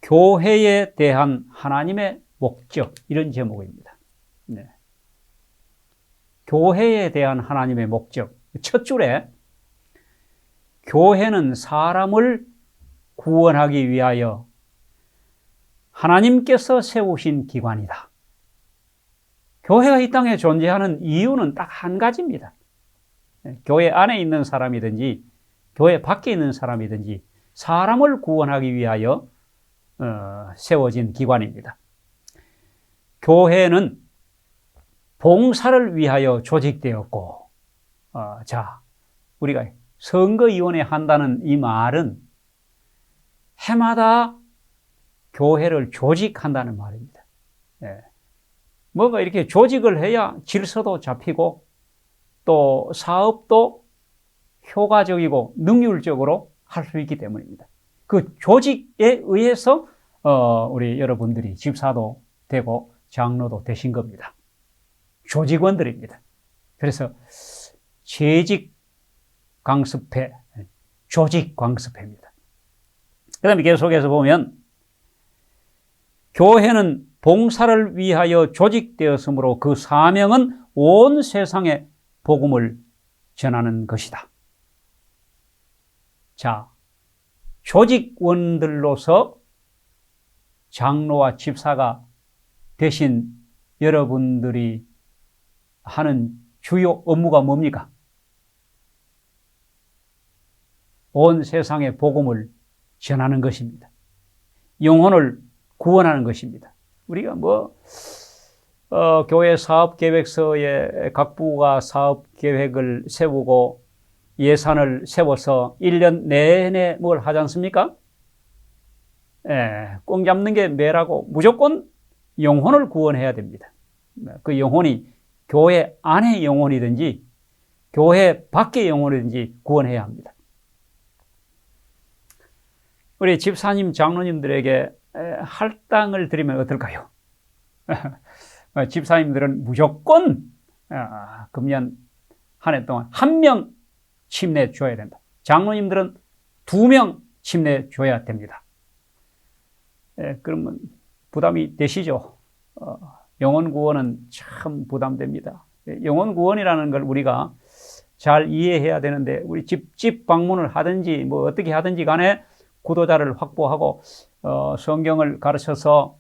교회에 대한 하나님의 목적, 이런 제목입니다. 네. 교회에 대한 하나님의 목적. 첫 줄에 교회는 사람을 구원하기 위하여 하나님께서 세우신 기관이다. 교회가 이 땅에 존재하는 이유는 딱 한 가지입니다. 교회 안에 있는 사람이든지 교회 밖에 있는 사람이든지 사람을 구원하기 위하여 세워진 기관입니다. 교회는 봉사를 위하여 조직되었고, 우리가 선거위원회 한다는 이 말은 해마다 교회를 조직한다는 말입니다. 뭔가 이렇게 조직을 해야 질서도 잡히고 또 사업도 효과적이고 능률적으로 할 수 있기 때문입니다. 그 조직에 의해서 우리 여러분들이 집사도 되고 장로도 되신 겁니다. 조직원들입니다. 그래서 재직 강습회, 조직 강습회입니다. 그 다음에 계속해서 보면 교회는 봉사를 위하여 조직되었으므로 그 사명은 온 세상에 복음을 전하는 것이다. 자, 조직원들로서 장로와 집사가 되신 여러분들이 하는 주요 업무가 뭡니까? 온 세상에 복음을 전하는 것입니다. 영혼을 구원하는 것입니다. 우리가 교회 사업계획서에 각 부가 사업계획을 세우고 예산을 세워서 1년 내내 뭘 하지 않습니까? 꽁 잡는 게 매라고 무조건 영혼을 구원해야 됩니다. 그 영혼이 교회 안의 영혼이든지 교회 밖의 영혼이든지 구원해야 합니다. 우리 집사님, 장로님들에게 할당을 드리면 어떨까요? 집사님들은 무조건 금년 한 해 동안 1명 침례 줘야 된다. 장로님들은 2명 침례 줘야 됩니다. 그러면 부담이 되시죠? 영혼 구원은 참 부담됩니다. 영혼 구원이라는 걸 우리가 잘 이해해야 되는데, 우리 집 방문을 하든지 어떻게 하든지 간에 구도자를 확보하고 성경을 가르쳐서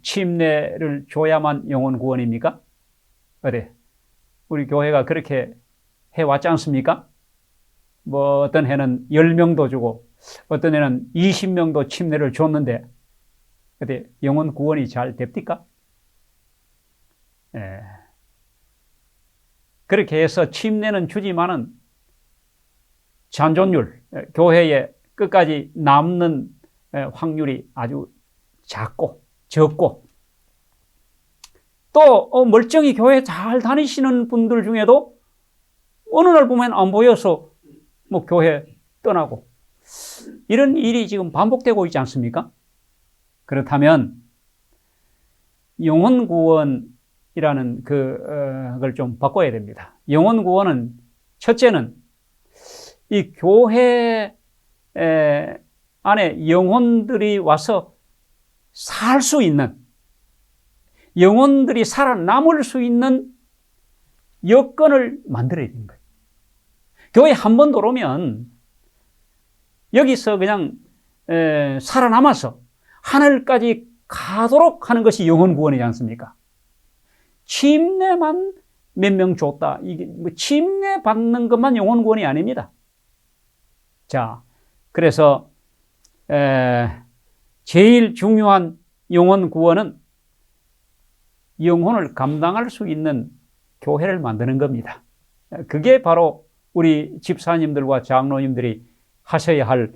침례를 줘야만 영혼 구원입니까? 그래, 우리 교회가 그렇게 해왔지 않습니까? 뭐 어떤 해는 10명도 주고 어떤 해는 20명도 침례를 줬는데 근데 영혼 구원이 잘 됩니까? 예. 그렇게 해서 침례는 주지만은 잔존율, 교회에 끝까지 남는 확률이 아주 작고 적고 또 멀쩡히 교회 잘 다니시는 분들 중에도 어느 날 보면 안 보여서 뭐 교회 떠나고 이런 일이 지금 반복되고 있지 않습니까? 그렇다면 영혼 구원이라는 그걸 좀 바꿔야 됩니다. 영혼 구원은 첫째는 이 교회 안에 영혼들이 와서 살 수 있는 영혼들이 살아남을 수 있는 여건을 만들어야 되는 거예요. 교회 한 번 들어오면 여기서 그냥 살아남아서 하늘까지 가도록 하는 것이 영혼 구원이지 않습니까? 침례만 몇 명 줬다. 이게 뭐 침례 받는 것만 영혼 구원이 아닙니다. 자, 그래서 제일 중요한 영혼 구원은 영혼을 감당할 수 있는 교회를 만드는 겁니다. 그게 바로 우리 집사님들과 장로님들이 하셔야 할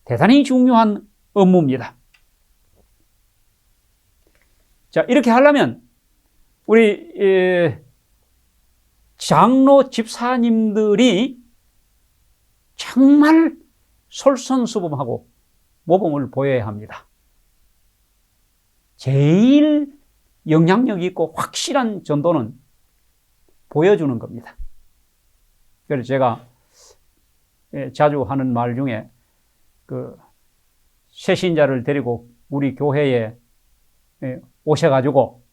대단히 중요한 업무입니다. 자, 이렇게 하려면 우리 장로 집사님들이 정말 솔선수범하고 모범을 보여야 합니다. 제일 영향력 있고 확실한 전도는 보여주는 겁니다. 그래서 제가 자주 하는 말 중에 그 새신자를 데리고 우리 교회에 오셔가지고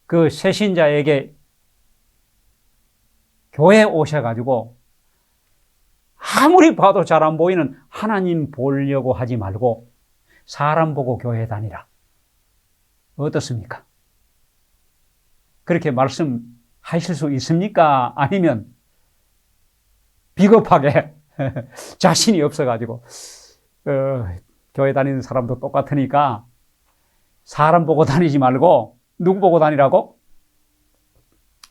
그 새신자에게 교회에 오셔가지고 아무리 봐도 잘 안 보이는 하나님 보려고 하지 말고 사람 보고 교회 다니라. 어떻습니까? 그렇게 말씀하실 수 있습니까? 아니면 비겁하게 자신이 없어가지고 교회 다니는 사람도 똑같으니까 사람 보고 다니지 말고 누구 보고 다니라고?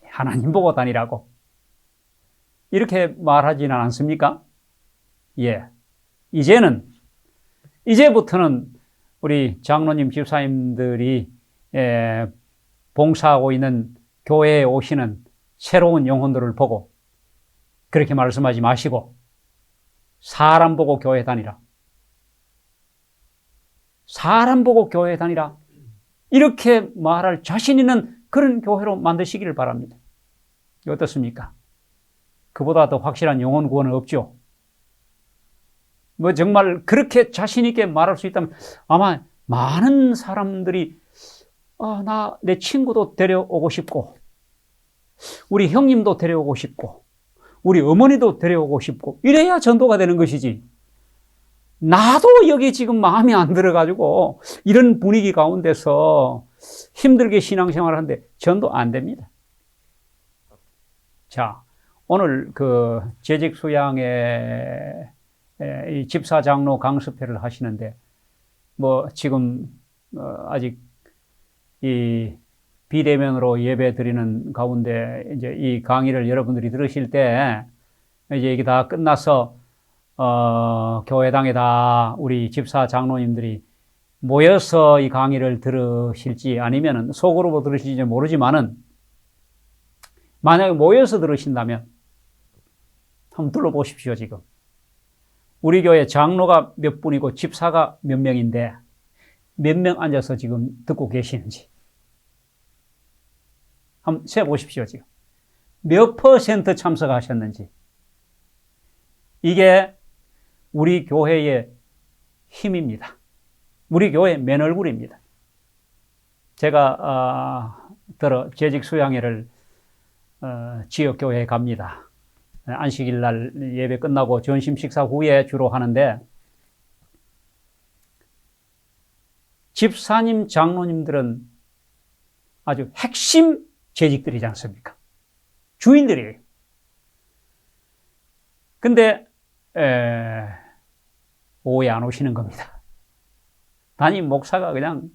하나님 보고 다니라고. 이렇게 말하지는 않습니까? 예. 이제부터는 우리 장로님, 집사님들이 봉사하고 있는 교회에 오시는 새로운 영혼들을 보고 그렇게 말씀하지 마시고 사람 보고 교회 다니라. 사람 보고 교회 다니라. 이렇게 말할 자신 있는 그런 교회로 만드시기를 바랍니다. 어떻습니까? 그보다 더 확실한 영혼 구원은 없죠. 뭐 정말 그렇게 자신 있게 말할 수 있다면 아마 많은 사람들이 내 친구도 데려오고 싶고 우리 형님도 데려오고 싶고 우리 어머니도 데려오고 싶고 이래야 전도가 되는 것이지. 나도 여기 지금 마음에 안 들어가지고 이런 분위기 가운데서 힘들게 신앙생활을 하는데 전도 안 됩니다. 자, 오늘 그 재직 수양의 이 집사 장로 강습회를 하시는데 뭐 지금 아직 이 비대면으로 예배 드리는 가운데 이제 이 강의를 여러분들이 들으실 때 이제 이게 다 끝나서 교회당에 다 우리 집사 장로님들이 모여서 이 강의를 들으실지 아니면은 소그룹으로 들으실지 모르지만은 만약에 모여서 들으신다면 한번 둘러보십시오. 지금 우리 교회 장로가 몇 분이고 집사가 몇 명인데 몇 명 앉아서 지금 듣고 계시는지 한번 세보십시오. 지금 몇 % 참석하셨는지. 이게 우리 교회의 힘입니다. 우리 교회의 맨 얼굴입니다. 제가 재직 수양회를 지역교회에 갑니다. 안식일 날 예배 끝나고 점심 식사 후에 주로 하는데 집사님, 장로님들은 아주 핵심 재직들이지 않습니까? 주인들이에요. 근데 오후에 안 오시는 겁니다. 담임 목사가 그냥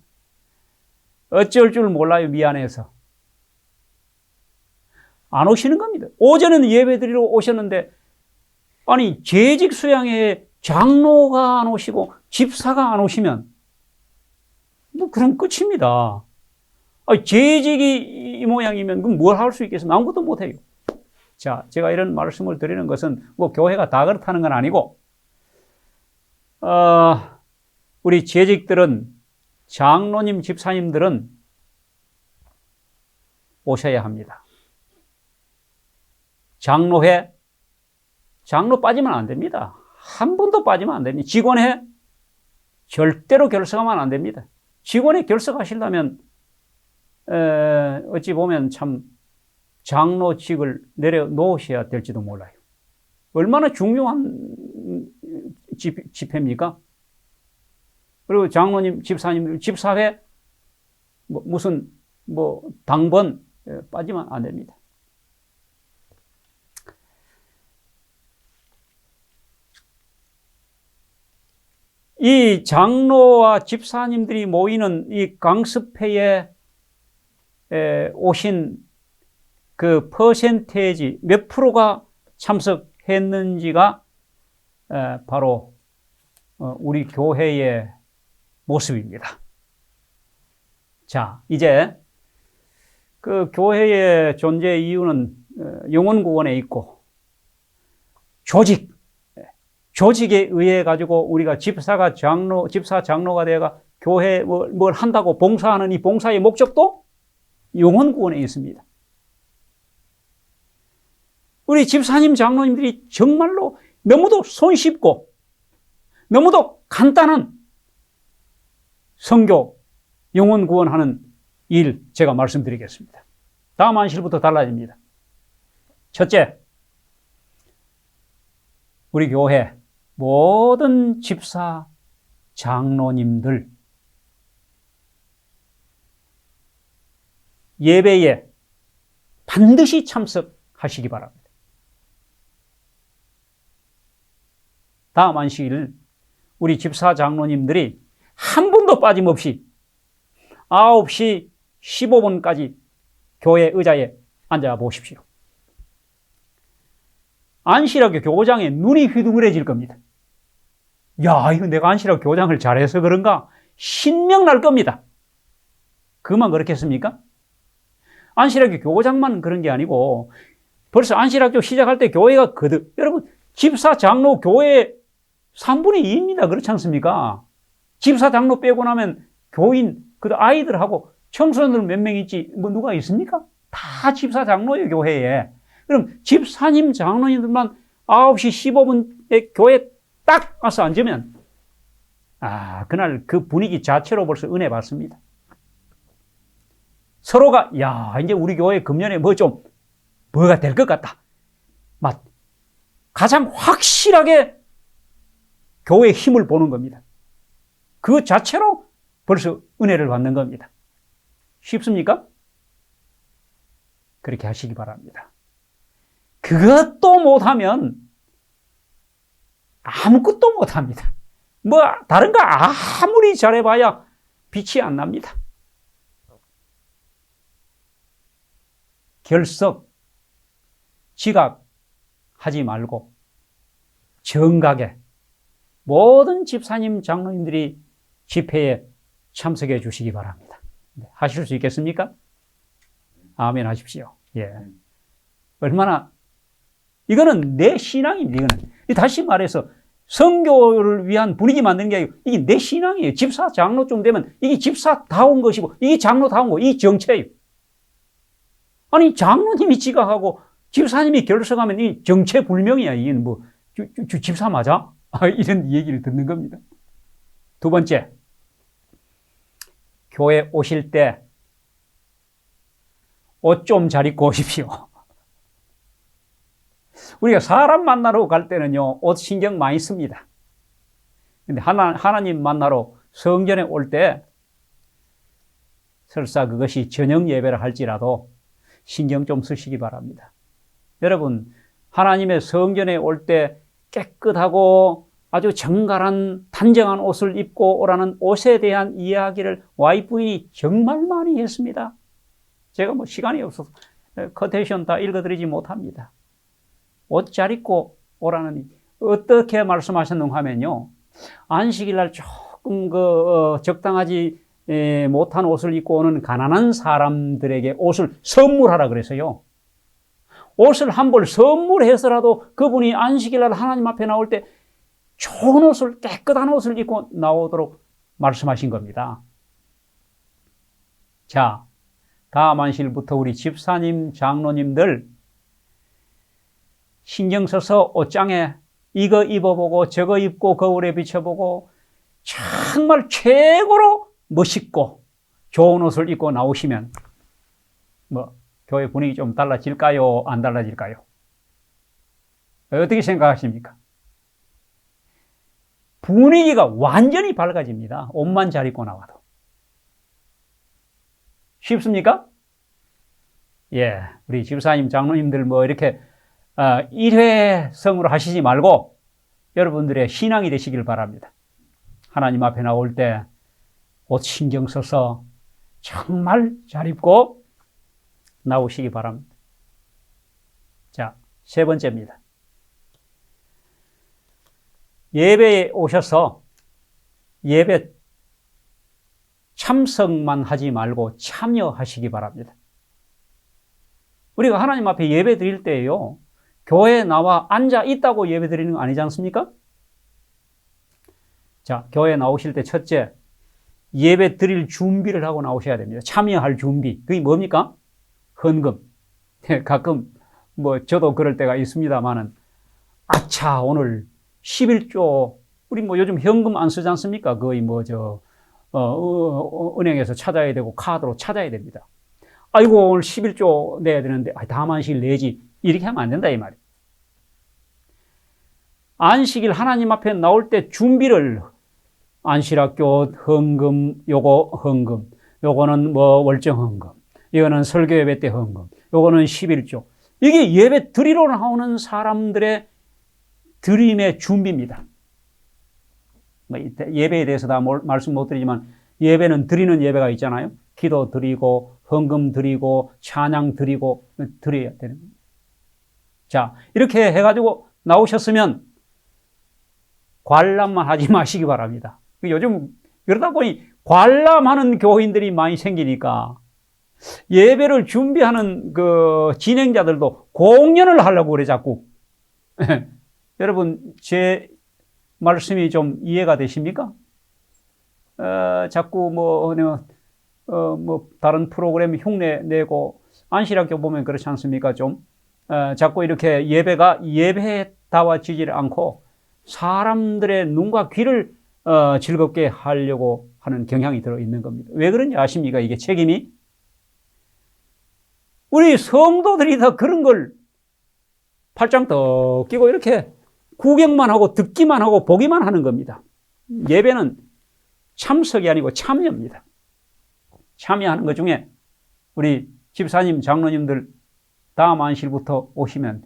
어쩔 줄 몰라요. 미안해서. 안 오시는 겁니다. 오전에는 예배 드리러 오셨는데 아니 재직 수양회에 장로가 안 오시고 집사가 안 오시면 뭐 그럼 끝입니다. 아니, 재직이 이 모양이면 그럼 뭘 할 수 있겠습니까? 아무것도 못해요. 자, 제가 이런 말씀을 드리는 것은 뭐 교회가 다 그렇다는 건 아니고 우리 재직들은 장로님, 집사님들은 오셔야 합니다. 장로회, 장로 빠지면 안 됩니다. 한 분도 빠지면 안 됩니다. 직원회, 절대로 결석하면 안 됩니다. 직원회 결석하시려면, 어찌 보면 참 장로직을 내려놓으셔야 될지도 몰라요. 얼마나 중요한 집회입니까? 그리고 장로님, 집사님, 집사회, 무슨, 당번 빠지면 안 됩니다. 이 장로와 집사님들이 모이는 이 강습회에 오신 그 퍼센테이지 몇 프로가 참석했는지가 바로 우리 교회의 모습입니다. 자, 이제 그 교회의 존재 이유는 영혼구원에 있고 조직에 의해 가지고 우리가 집사 장로가 되어가 교회에 뭘 한다고 봉사하는 이 봉사의 목적도 영혼구원에 있습니다. 우리 집사님, 장로님들이 정말로 너무도 손쉽고 너무도 간단한 선교, 영혼구원하는 일 제가 말씀드리겠습니다. 다음 안실부터 달라집니다. 첫째, 우리 교회 모든 집사, 장로님들 예배에 반드시 참석하시기 바랍니다. 다음 안식일 우리 집사 장로님들이 한 분도 빠짐없이 9시 15분까지 교회 의자에 앉아 보십시오. 안실학교 교장의 눈이 휘둥그레질 겁니다. 야, 이거 내가 안실학교 교장을 잘해서 그런가? 신명 날 겁니다. 그만 그렇겠습니까? 안실학교 교장만 그런 게 아니고 벌써 안실학교 시작할 때 교회가 여러분 집사 장로 교회 3분의 2입니다. 그렇지 않습니까? 집사 장로 빼고 나면 교인, 아이들하고 청소년들 몇 명 있지, 누가 있습니까? 다 집사 장로예요, 교회에. 그럼 집사님, 장로님들만 9시 15분에 교회에 딱 와서 앉으면, 그날 그 분위기 자체로 벌써 은혜 받습니다. 서로가, 이제 우리 교회 금년에 뭐가 될 것 같다. 가장 확실하게 교회의 힘을 보는 겁니다. 그 자체로 벌써 은혜를 받는 겁니다. 쉽습니까? 그렇게 하시기 바랍니다. 그것도 못하면 아무것도 못합니다. 다른 거 아무리 잘해봐야 빛이 안 납니다. 결석, 지각하지 말고 정각에 모든 집사님, 장로님들이 집회에 참석해 주시기 바랍니다. 하실 수 있겠습니까? 아멘 하십시오. 예. 이거는 내 신앙입니다. 이거는. 다시 말해서 선교를 위한 분위기 만드는 게 아니고 이게 내 신앙이에요. 집사, 장로쯤 되면 이게 집사다운 것이고 이게 장로다운 거, 이게 정체예요. 아니, 장로님이 지각하고 집사님이 결석하면 이 정체불명이야. 이게 집사 맞아? 이런 얘기를 듣는 겁니다. 두 번째, 교회 오실 때 옷 좀 잘 입고 오십시오. 우리가 사람 만나러 갈 때는요, 옷 신경 많이 씁니다. 근데 하나님 만나러 성전에 올 때 설사 그것이 저녁 예배를 할지라도 신경 좀 쓰시기 바랍니다. 여러분, 하나님의 성전에 올 때 깨끗하고 아주 정갈한 단정한 옷을 입고 오라는 옷에 대한 이야기를 와이프인이 정말 많이 했습니다. 제가 뭐 시간이 없어서 커테이션 다 읽어드리지 못합니다. 옷 잘 입고 오라는, 어떻게 말씀하셨는가 하면요, 안식일날 조금 적당하지 못한 옷을 입고 오는 가난한 사람들에게 옷을 선물하라 그래서요. 옷을 한 벌 선물해서라도 그분이 안식일날 하나님 앞에 나올 때 좋은 옷을, 깨끗한 옷을 입고 나오도록 말씀하신 겁니다. 자, 다음 안식일부터 우리 집사님, 장로님들 신경 써서 옷장에 이거 입어보고 저거 입고 거울에 비춰보고 정말 최고로 멋있고 좋은 옷을 입고 나오시면 뭐 교회 분위기 좀 달라질까요? 안 달라질까요? 어떻게 생각하십니까? 분위기가 완전히 밝아집니다. 옷만 잘 입고 나와도. 쉽습니까? 예, 우리 집사님, 장로님들 뭐 이렇게 일회성으로 하시지 말고 여러분들의 신앙이 되시길 바랍니다. 하나님 앞에 나올 때 옷 신경 써서 정말 잘 입고 나오시기 바랍니다. 자, 세 번째입니다. 예배에 오셔서 예배 참석만 하지 말고 참여하시기 바랍니다. 우리가 하나님 앞에 예배 드릴 때요, 교회에 나와 앉아 있다고 예배 드리는 거 아니지 않습니까? 자, 교회에 나오실 때 첫째, 예배 드릴 준비를 하고 나오셔야 됩니다. 참여할 준비. 그게 뭡니까? 헌금. 가끔 뭐 저도 그럴 때가 있습니다만은, 아차, 오늘 11조, 우리 뭐 요즘 현금 안 쓰지 않습니까? 거의 뭐 은행에서 찾아야 되고 카드로 찾아야 됩니다. 아이고, 오늘 11조 내야 되는데, 다음 안식일 내지. 이렇게 하면 안 된다, 이 말이에요. 안식일 하나님 앞에 나올 때 준비를, 안실학교 헌금, 요거 헌금, 요거는 뭐 월정 헌금, 이거는 설교 예배 때 헌금, 요거는 11조. 이게 예배 드리러 나오는 사람들의 드림의 준비입니다. 뭐 예배에 대해서 다 말씀 못 드리지만, 예배는 드리는 예배가 있잖아요. 기도 드리고, 헌금 드리고, 찬양 드리고, 드려야 되는 겁니다. 자, 이렇게 해가지고 나오셨으면 관람만 하지 마시기 바랍니다. 요즘 그러다 보니 관람하는 교인들이 많이 생기니까 예배를 준비하는 그 진행자들도 공연을 하려고 그래, 자꾸. 여러분, 제 말씀이 좀 이해가 되십니까? 자꾸 뭐 다른 프로그램 흉내 내고, 안실학교 보면 그렇지 않습니까? 좀 자꾸 이렇게 예배가 예배다워지질 않고 사람들의 눈과 귀를 즐겁게 하려고 하는 경향이 들어있는 겁니다. 왜 그런지 아십니까? 이게 책임이? 우리 성도들이 다 그런 걸 팔짱 떡 끼고 이렇게 구경만 하고 듣기만 하고 보기만 하는 겁니다. 예배는 참석이 아니고 참여입니다. 참여하는 것 중에 우리 집사님, 장로님들 다음 안식일부터 오시면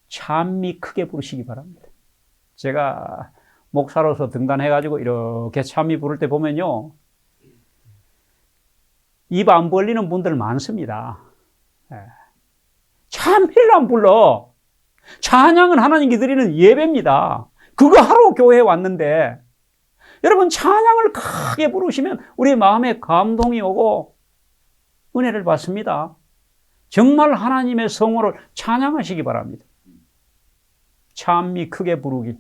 찬미 크게 부르시기 바랍니다. 제가 목사로서 등단해가지고 이렇게 찬미 부를 때 보면요, 입 안 벌리는 분들 많습니다. 찬미를 안 불러. 찬양은 하나님께 드리는 예배입니다. 그거 하러 교회에 왔는데, 여러분 찬양을 크게 부르시면 우리 마음에 감동이 오고 은혜를 받습니다. 정말 하나님의 성호를 찬양하시기 바랍니다. 찬미 크게 부르기.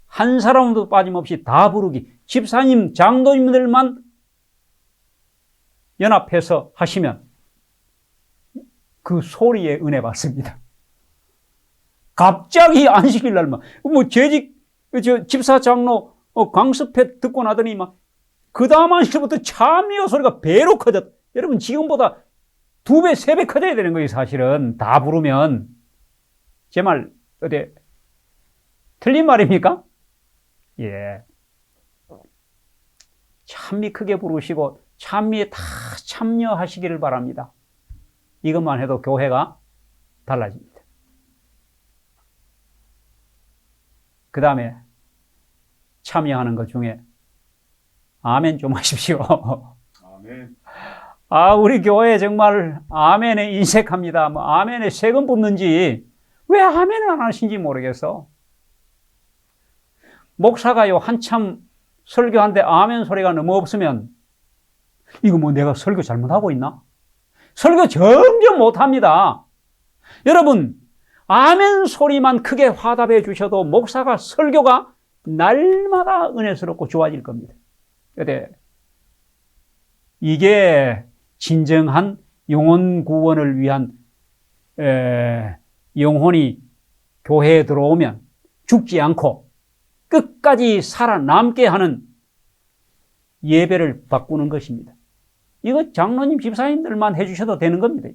한 사람도 빠짐없이 다 부르기. 집사님, 장로님들만 연합해서 하시면 그 소리에 은혜 받습니다. 갑자기 안식일 날만, 집사 장로 강습회 듣고 나더니 그 다음 안식일부터 찬미의 소리가 배로 커졌다. 여러분, 지금보다 2배, 3배 커져야 되는 거예요, 사실은. 다 부르면. 제 말, 틀린 말입니까? 예. 찬미 크게 부르시고, 찬미에 다 참여하시기를 바랍니다. 이것만 해도 교회가 달라집니다. 그 다음에 참여하는 것 중에 아멘 좀 하십시오. 아멘. 아, 우리 교회 정말 아멘에 인색합니다. 뭐 아멘에 세금 붙는지 왜 아멘을 안 하신지 모르겠어. 목사가요, 한참 설교하는데 아멘 소리가 너무 없으면 이거 뭐 내가 설교 잘못하고 있나? 설교 점점 못합니다. 여러분, 아멘 소리만 크게 화답해 주셔도 목사가 설교가 날마다 은혜스럽고 좋아질 겁니다. 근데 이게 진정한 영혼 구원을 위한 영혼이 교회에 들어오면 죽지 않고 끝까지 살아남게 하는 예배를 바꾸는 것입니다. 이거 장로님, 집사님들만 해주셔도 되는 겁니다.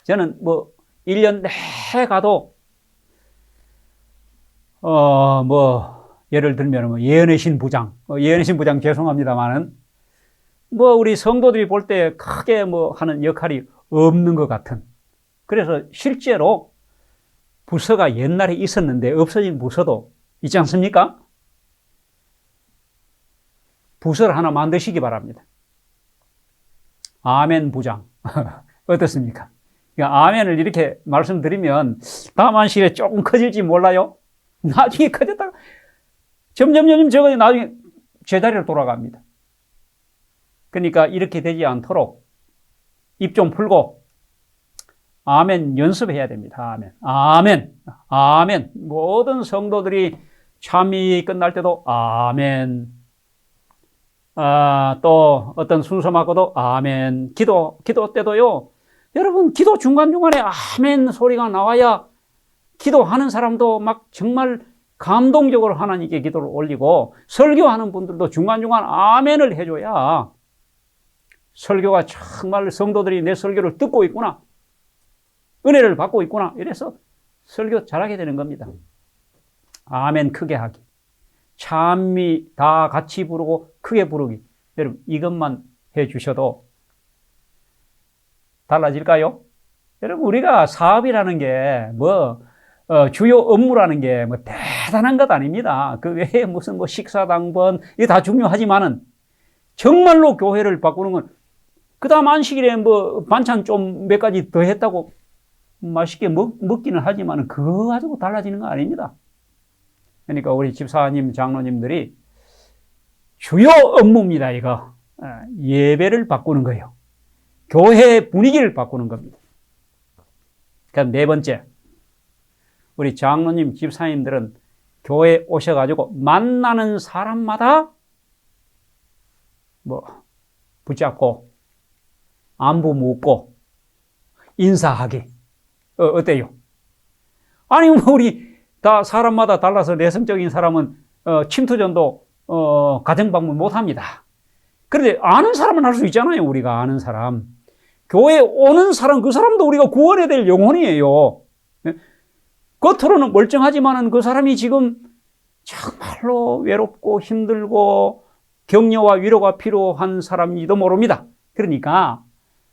저는 뭐 1년 내내 가도 예를 들면 뭐 예언의 신부장, 예언의 신부장 죄송합니다만은 뭐 우리 성도들이 볼 때 크게 뭐 하는 역할이 없는 것 같은. 그래서 실제로 부서가 옛날에 있었는데 없어진 부서도 있지 않습니까? 부서를 하나 만드시기 바랍니다. 아멘 부장. 어떻습니까? 그러니까 아멘을 이렇게 말씀드리면 다음 안식일에 조금 커질지 몰라요. 나중에 커졌다가 점점 저거 나중에 제자리로 돌아갑니다. 그러니까 이렇게 되지 않도록 입 좀 풀고 아멘 연습해야 됩니다. 아멘. 아멘. 아멘. 모든 성도들이 참이 끝날 때도 아멘. 또 어떤 순서 맞고도 아멘. 기도 때도요. 여러분, 기도 중간중간에 아멘 소리가 나와야 기도하는 사람도 막 정말 감동적으로 하나님께 기도를 올리고 설교하는 분들도 중간중간 아멘을 해줘야 설교가 정말 성도들이 내 설교를 듣고 있구나. 은혜를 받고 있구나. 이래서 설교 잘하게 되는 겁니다. 아멘 크게 하기. 찬미 다 같이 부르고 크게 부르기. 여러분, 이것만 해 주셔도 달라질까요? 여러분, 우리가 사업이라는 게 주요 업무라는 게 대단한 것 아닙니다. 그 외에 무슨 식사당번, 이게 다 중요하지만은 정말로 교회를 바꾸는 건 그 다음 안식일에 반찬 좀 몇 가지 더 했다고 맛있게 먹기는 하지만은 그거 가지고 달라지는 거 아닙니다. 그러니까 우리 집사님, 장로님들이 주요 업무입니다, 이거. 예배를 바꾸는 거예요. 교회 분위기를 바꾸는 겁니다. 그럼 네 번째. 우리 장로님, 집사님들은 교회에 오셔가지고 만나는 사람마다 붙잡고 안부 묻고 인사하기. 어때요? 아니, 우리 다 사람마다 달라서 내성적인 사람은 침투전도 가정방문 못합니다. 그런데 아는 사람은 할 수 있잖아요. 우리가 아는 사람. 교회에 오는 사람, 그 사람도 우리가 구원해야 될 영혼이에요. 겉으로는 멀쩡하지만은 그 사람이 지금 정말로 외롭고 힘들고 격려와 위로가 필요한 사람인지도 모릅니다. 그러니까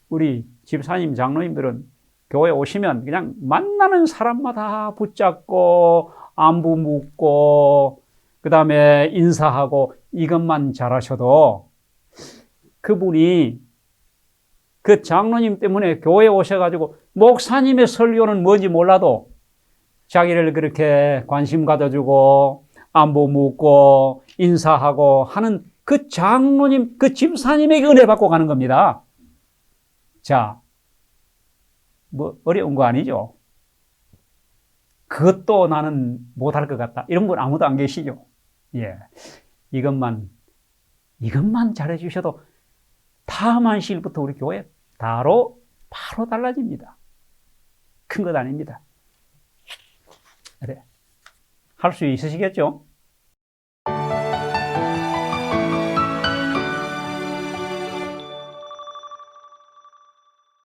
우리 집사님, 장로님들은 교회에 오시면 그냥 만나는 사람마다 붙잡고 안부 묻고 그 다음에 인사하고 이것만 잘하셔도 그분이 그 장로님 때문에 교회에 오셔가지고 목사님의 설교는 뭔지 몰라도 자기를 그렇게 관심 가져주고 안부 묻고 인사하고 하는 그 장로님, 그 집사님에게 은혜 받고 가는 겁니다. 자, 어려운 거 아니죠? 그것도 나는 못할 것 같다. 이런 분 아무도 안 계시죠? 예. 이것만 잘해주셔도 다음 안식일부터 우리 교회 바로 달라집니다. 큰 것 아닙니다. 그래. 할 수 있으시겠죠?